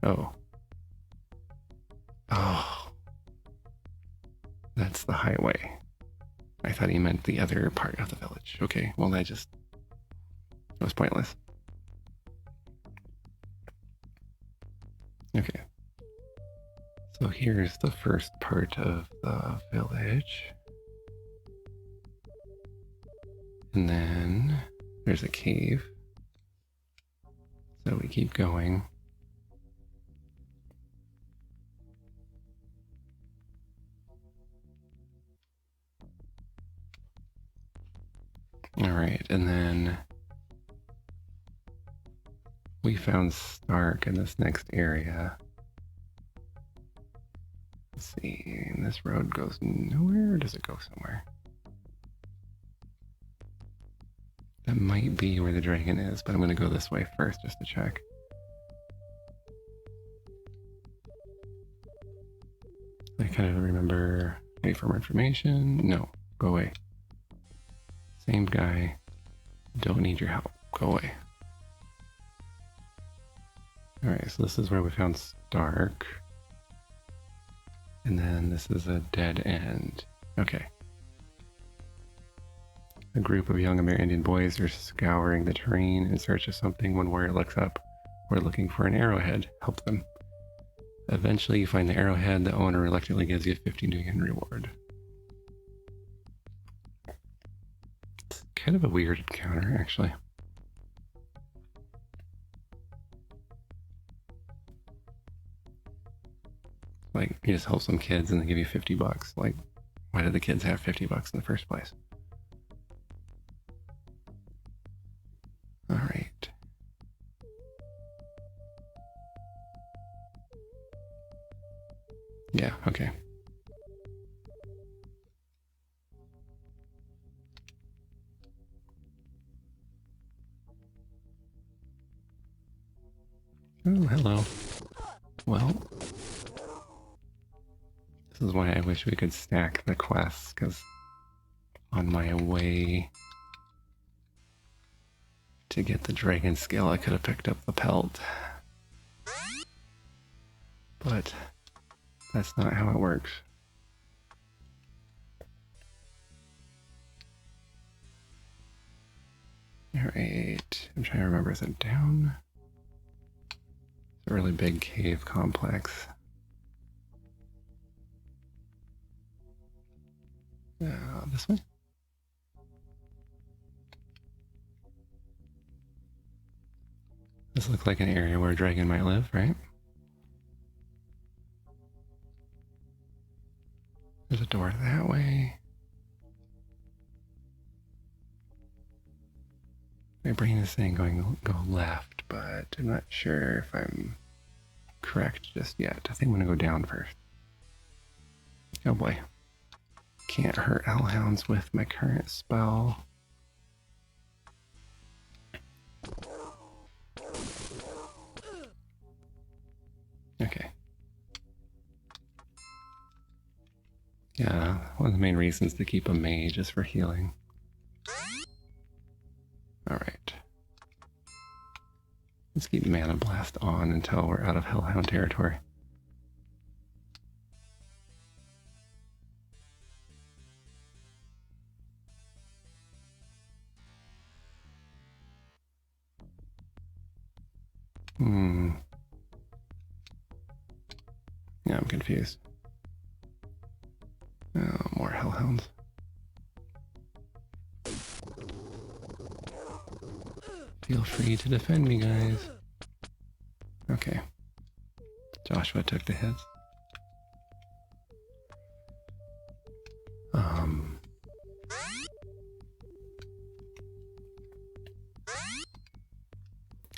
Oh. Oh. That's the highway. I thought he meant the other part of the village. Okay, well that was pointless. Okay. So here's the first part of the village. And then there's a cave. So we keep going. Alright, and then we found Stark in this next area. Let's see, and this road goes nowhere, or does it go somewhere? That might be where the dragon is, but I'm going to go this way first just to check. I kind of remember... Wait for more information? No, go away. Same guy. Don't need your help. Go away. Alright, so this is where we found Stark. And then this is a dead end. Okay. A group of young Amerindian boys are scouring the terrain in search of something. One warrior looks up. We're looking for an arrowhead. Help them. Eventually you find the arrowhead. The owner reluctantly gives you a 50 new yen reward. kind of a weird encounter, actually. Like, you just help some kids and they give you $50. Like, why did the kids have $50 in the first place? All right. Yeah, okay. Oh, hello. Well, this is why I wish we could stack the quests, because on my way to get the dragon skill, I could have picked up the pelt. But that's not how it works. Alright, I'm trying to remember, is it down? It's a really big cave complex. This way? This looks like an area where a dragon might live, right? There's a door that way. My brain is saying go left, but I'm not sure if I'm correct just yet. I think I'm gonna go down first. Oh boy. Can't hurt hellhounds with my current spell. Okay. Yeah, one of the main reasons to keep a mage is for healing. Alright. Let's keep Mana Blast on until we're out of Hellhound territory. Yeah, I'm confused. Oh, more hellhounds. Feel free to defend me, guys. Okay. Joshua took the hits.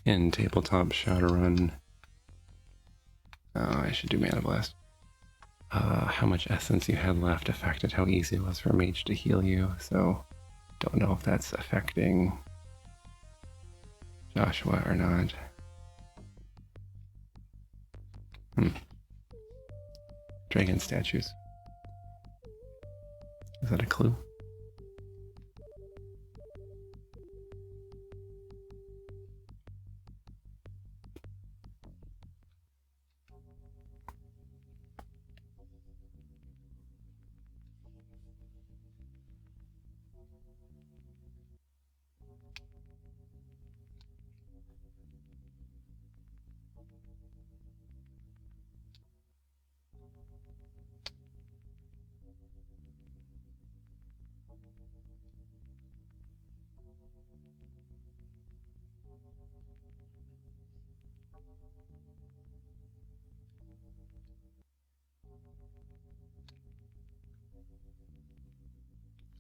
In tabletop Shadowrun, I should do Mana Blast. How much essence you had left affected how easy it was for a mage to heal you, so don't know if that's affecting Joshua or not. Dragon statues. Is that a clue?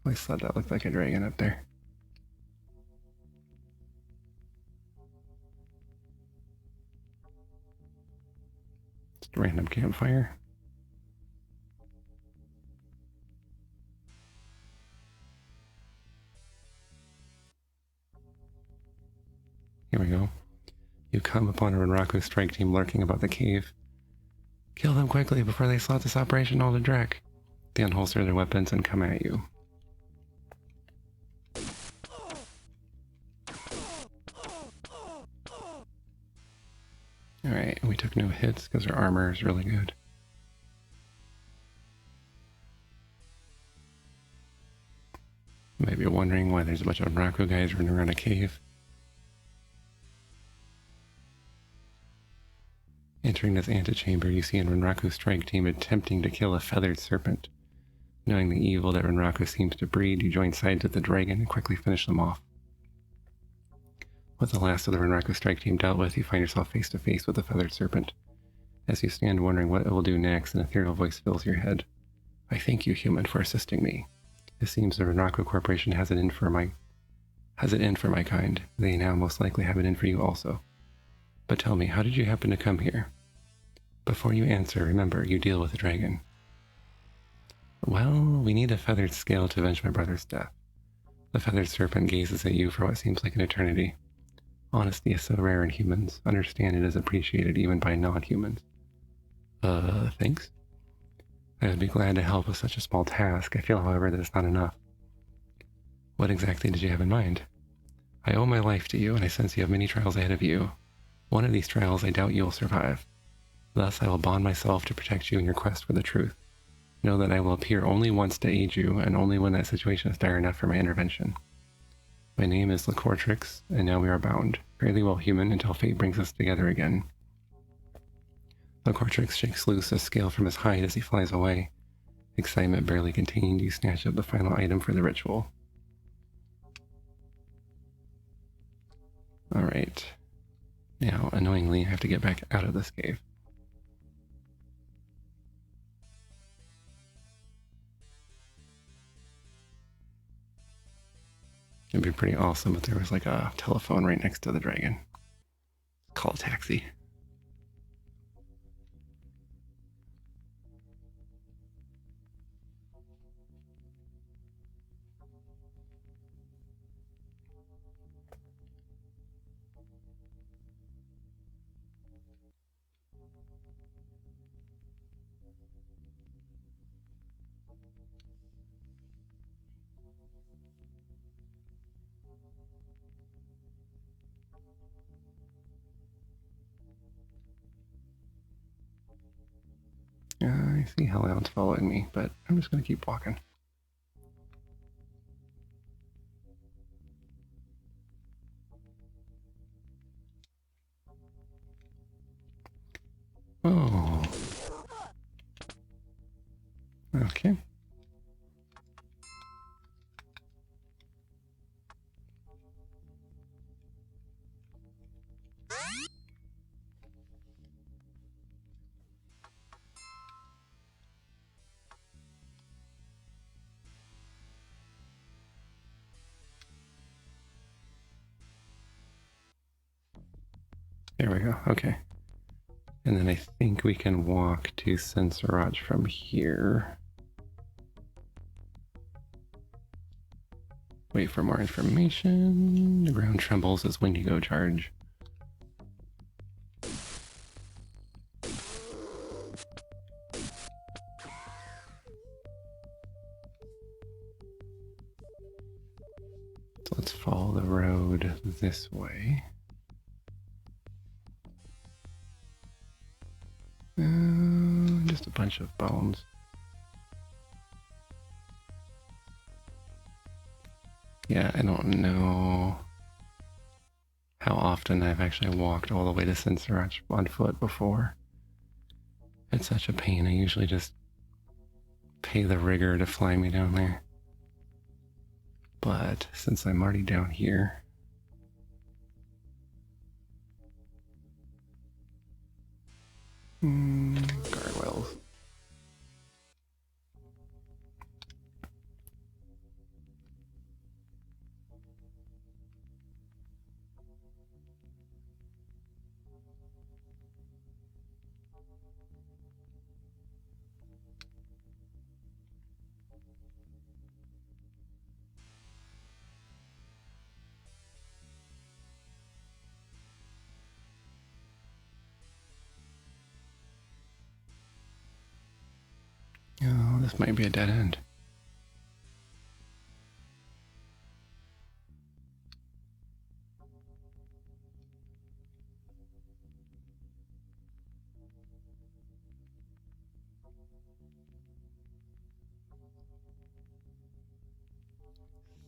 I always thought that looked like a dragon up there. Just a random campfire. Here we go. You come upon a Renraku strike team lurking about the cave. Kill them quickly before they slot this operation all to Drek. They unholster their weapons and come at you. Alright, we took no hits because our armor is really good. You might be wondering why there's a bunch of Renraku guys running around a cave. Entering this antechamber, you see a Renraku strike team attempting to kill a feathered serpent. Knowing the evil that Renraku seems to breed, you join sides with the dragon and quickly finish them off. With the last of the Renraku strike team dealt with, you find yourself face to face with the feathered serpent. As you stand wondering what it will do next, an ethereal voice fills your head. I thank you, human, for assisting me. It seems the Renraku Corporation has it in for my kind. They now most likely have it in for you also. But tell me, how did you happen to come here? Before you answer, remember, you deal with a dragon. Well, we need a feathered scale to avenge my brother's death. The feathered serpent gazes at you for what seems like an eternity. Honesty is so rare in humans. Understand it is appreciated even by non-humans. Thanks? I would be glad to help with such a small task. I feel, however, that it's not enough. What exactly did you have in mind? I owe my life to you, and I sense you have many trials ahead of you. One of these trials I doubt you will survive. Thus, I will bond myself to protect you in your quest for the truth. Know that I will appear only once to aid you, and only when that situation is dire enough for my intervention. My name is Lacortrix, and now we are bound. Fare thee well, human, until fate brings us together again. Lacortrix shakes loose a scale from his hide as he flies away. Excitement barely contained, you snatch up the final item for the ritual. Alright. Now, annoyingly, I have to get back out of this cave. It'd be pretty awesome if there was like a telephone right next to the dragon. Call a taxi. I see Hellhound's following me, but I'm just going to keep walking. Oh. Okay. There we go. Okay. And then I think we can walk to Sensoraj from here. Wait for more information. The ground trembles as Wendigo charge. So let's follow the road this way. Just a bunch of bones. Yeah, I don't know how often I've actually walked all the way to Sensoraj on foot before. It's such a pain. I usually just pay the rigger to fly me down there. But since I'm already down here, gargoyles. Oh, this might be a dead end.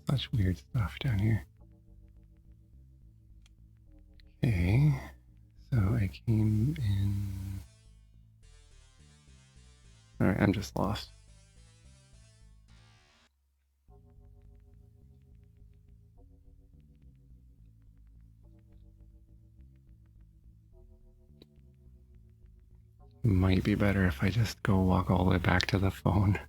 Such weird stuff down here. Okay, so I came in... Alright, I'm just lost. might be better if I just go walk all the way back to the phone.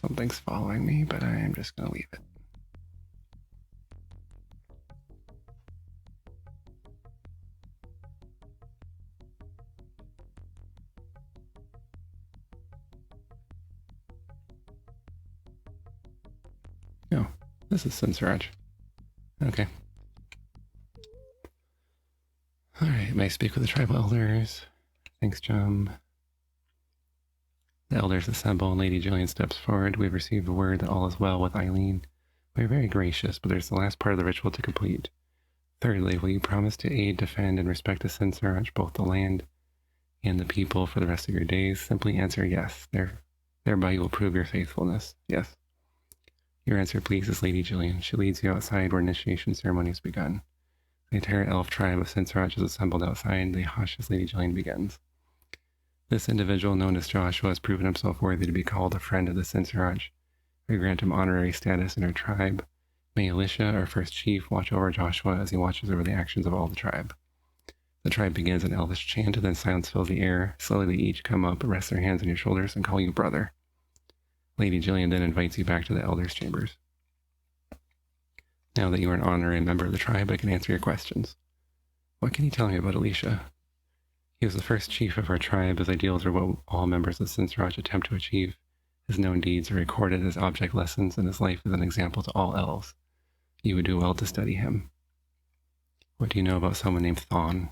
Something's following me, but I am just going to leave it. Oh, this is Sinsuraj. Okay. Alright, may I speak with the tribal elders? Thanks, Jum. The elders assemble and Lady Jillian steps forward. We've received word that all is well with Eileen. We're very gracious, but there's the last part of the ritual to complete. Thirdly, will you promise to aid, defend, and respect the Sinsuraj, both the land and the people, for the rest of your days? Simply answer yes. Thereby you will prove your faithfulness. Yes. Your answer pleases Lady Jillian. She leads you outside where initiation ceremony has begun. The entire elf tribe of Sinsuraj is assembled outside. They hush as Lady Jillian begins. This individual, known as Joshua, has proven himself worthy to be called a friend of the Sinsuraj. We grant him honorary status in our tribe. May Elisha, our first chief, watch over Joshua as he watches over the actions of all the tribe. The tribe begins an elvish chant, and then silence fills the air. Slowly they each come up, rest their hands on your shoulders, and call you brother. Lady Jillian then invites you back to the elders' chambers. Now that you are an honorary member of the tribe, I can answer your questions. What can you tell me about Elisha? He was the first chief of our tribe. His ideals are what all members of Sinsuraj attempt to achieve. His known deeds are recorded as object lessons, and his life is an example to all elves. You would do well to study him. What do you know about someone named Thon?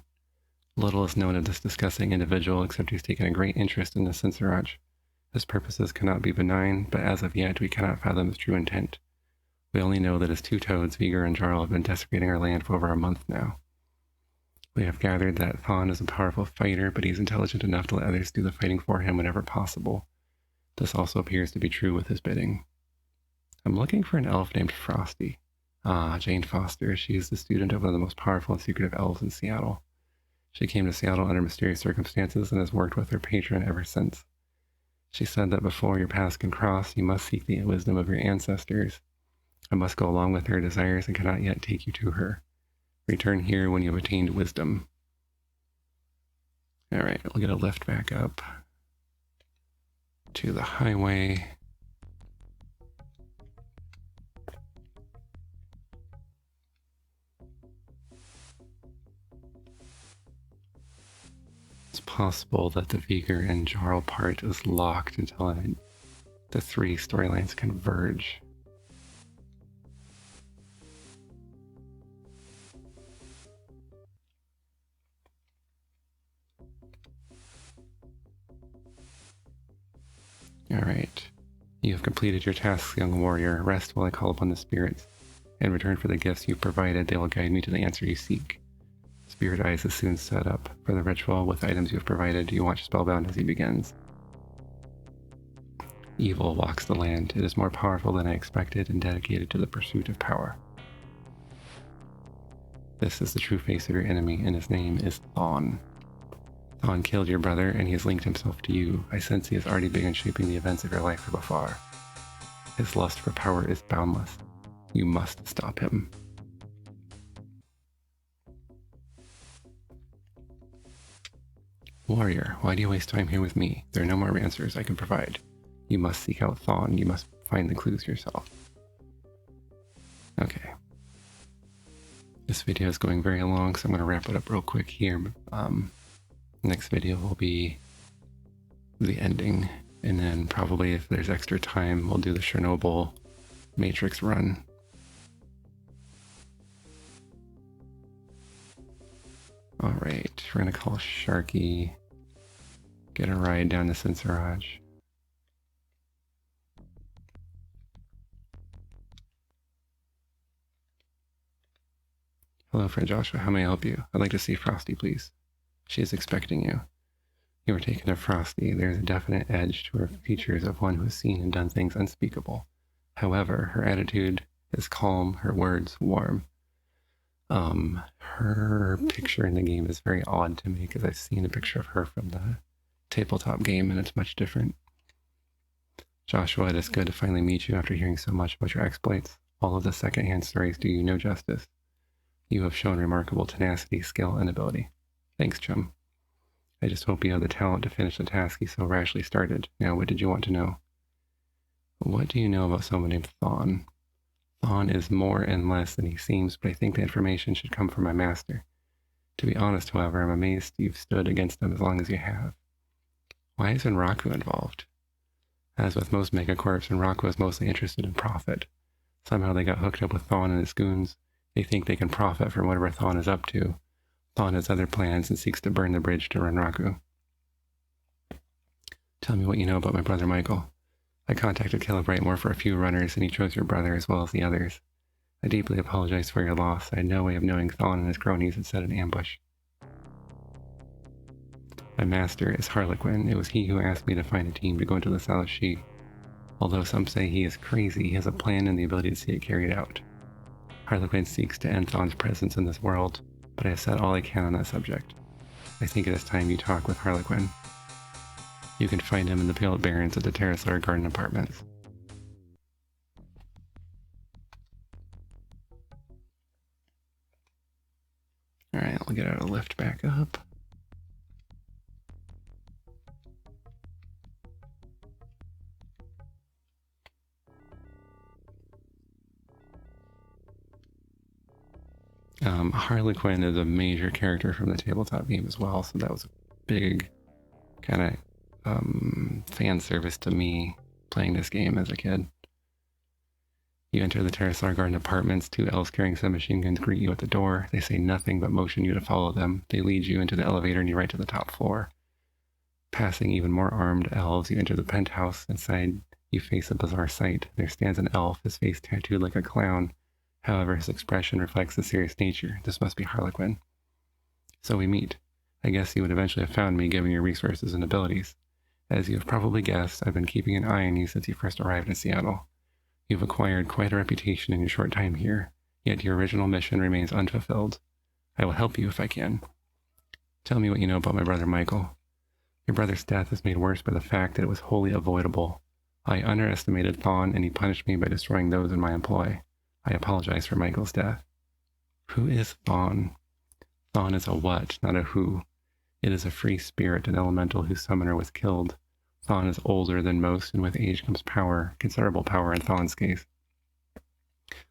Little is known of this disgusting individual, except he's taken a great interest in the Sinsuraj. His purposes cannot be benign, but as of yet we cannot fathom his true intent. We only know that his two toads, Vigor and Jarl, have been desecrating our land for over a month now. We have gathered that Thon is a powerful fighter, but he's intelligent enough to let others do the fighting for him whenever possible. This also appears to be true with his bidding. I'm looking for an elf named Frosty. Ah, Jane Foster. She is the student of one of the most powerful and secretive elves in Seattle. She came to Seattle under mysterious circumstances and has worked with her patron ever since. She said that before your paths can cross, you must seek the wisdom of your ancestors. I must go along with her desires and cannot yet take you to her. Return here when you have attained wisdom. Alright, we'll get a lift back up to the highway. It's possible that the Vigor and Jarl part is locked until the three storylines converge. Alright. You have completed your tasks, young warrior. Rest while I call upon the spirits. In return for the gifts you've provided, they will guide me to the answer you seek. Spirit Eyes is soon set up for the ritual with items you have provided. You watch spellbound as he begins. Evil walks the land. It is more powerful than I expected and dedicated to the pursuit of power. This is the true face of your enemy, and his name is Thon. Thon killed your brother, and he has linked himself to you. I sense he has already begun shaping the events of your life from afar. His lust for power is boundless. You must stop him. Warrior, why do you waste time here with me? There are no more answers I can provide. You must seek out Thon. You must find the clues yourself. Okay. This video is going very long, so I'm going to wrap it up real quick here. Next video will be the ending, and then probably if there's extra time, we'll do the Chernobyl Matrix run. Alright, we're going to call Sharky, get a ride down to Sinsuraj. Hello, friend Joshua, how may I help you? I'd like to see Frosty, please. She is expecting you. You were taken to Frosty. There is a definite edge to her features of one who has seen and done things unspeakable. However, her attitude is calm, her words warm. Her picture in the game is very odd to me because I've seen a picture of her from the tabletop game and it's much different. Joshua, it is good to finally meet you after hearing so much about your exploits. All of the second-hand stories do you no justice. You have shown remarkable tenacity, skill, and ability. Thanks, chum. I just hope you have the talent to finish the task you so rashly started. Now, what did you want to know? What do you know about someone named Thawne? Thawne is more and less than he seems, but I think the information should come from my master. To be honest, however, I'm amazed you've stood against them as long as you have. Why is Raku involved? As with most megacorps, Raku is mostly interested in profit. Somehow they got hooked up with Thawne and his goons. They think they can profit from whatever Thawne is up to. Thawne has other plans and seeks to burn the bridge to Renraku. Tell me what you know about my brother Michael. I contacted Calibrate more for a few runners, and he chose your brother as well as the others. I deeply apologize for your loss. I had no way of knowing Thawne and his cronies had set an ambush. My master is Harlequin. It was he who asked me to find a team to go into the South Sea. Although some say he is crazy, he has a plan and the ability to see it carried out. Harlequin seeks to end Thawne's presence in this world, but I have said all I can on that subject. I think it is time you talk with Harlequin. You can find him in the Pale Barrens at the Terrasleur Garden Apartments. Alright, I'll get out of the lift back up. Harlequin is a major character from the tabletop game as well, so that was a big kind of fan service to me playing this game as a kid. You enter the Terrasleur Garden Apartments. 2 elves carrying submachine guns greet you at the door. They say nothing but motion you to follow them. They lead you into the elevator and you right to the top floor. Passing even more armed elves, you enter the penthouse. Inside, you face a bizarre sight. There stands an elf, his face tattooed like a clown. However, his expression reflects the serious nature. This must be Harlequin. So we meet. I guess you would eventually have found me given your resources and abilities. As you have probably guessed, I've been keeping an eye on you since you first arrived in Seattle. You've acquired quite a reputation in your short time here, yet your original mission remains unfulfilled. I will help you if I can. Tell me what you know about my brother Michael. Your brother's death is made worse by the fact that it was wholly avoidable. I underestimated Thawne, and he punished me by destroying those in my employ. I apologize for Michael's death. Who is Thawne? Thawne is a what, not a who. It is a free spirit, an elemental whose summoner was killed. Thawne is older than most, and with age comes power, considerable power in Thawne's case.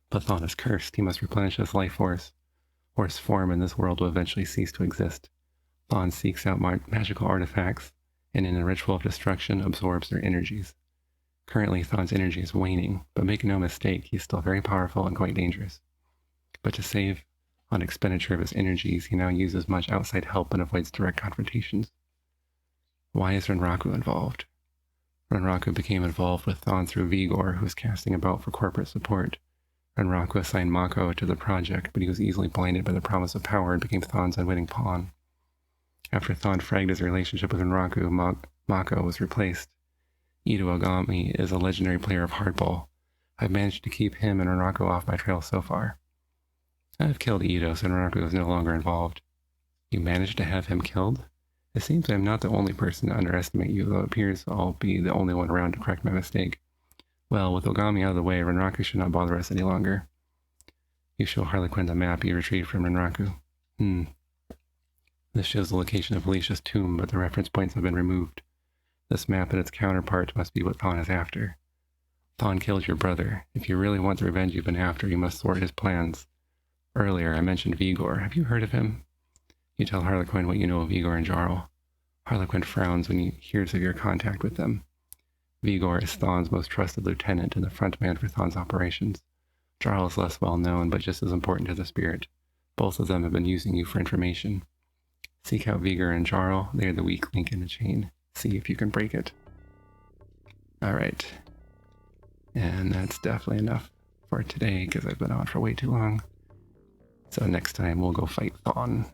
But Thawne is cursed. He must replenish his life force, or his form in this world will eventually cease to exist. Thawne seeks out magical artifacts, and in a ritual of destruction absorbs their energies. Currently, Thawne's energy is waning, but make no mistake, he is still very powerful and quite dangerous. But to save on expenditure of his energies, he now uses much outside help and avoids direct confrontations. Why is Renraku involved? Renraku became involved with Thawne through Vigor, who was casting about for corporate support. Renraku assigned Mako to the project, but he was easily blinded by the promise of power and became Thawne's unwitting pawn. After Thawne fragged his relationship with Renraku, Mako was replaced. Ito Ogami is a legendary player of hardball. I've managed to keep him and Renraku off my trail so far. I've killed Ito, so Renraku is no longer involved. You managed to have him killed? It seems I'm not the only person to underestimate you, though it appears I'll be the only one around to correct my mistake. Well, with Ogami out of the way, Renraku should not bother us any longer. You show Harlequin the map you retrieved from Renraku. This shows the location of Alicia's tomb, but the reference points have been removed. This map and its counterpart must be what Thawne is after. Thawne killed your brother. If you really want the revenge you've been after, you must thwart his plans. Earlier, I mentioned Vigor. Have you heard of him? You tell Harlequin what you know of Vigor and Jarl. Harlequin frowns when he hears of your contact with them. Vigor is Thawne's most trusted lieutenant and the front man for Thawne's operations. Jarl is less well known, but just as important to the spirit. Both of them have been using you for information. Seek out Vigor and Jarl. They are the weak link in the chain. See if you can break it. Alright. And that's definitely enough for today, because I've been on for way too long. So next time we'll go fight Thawne.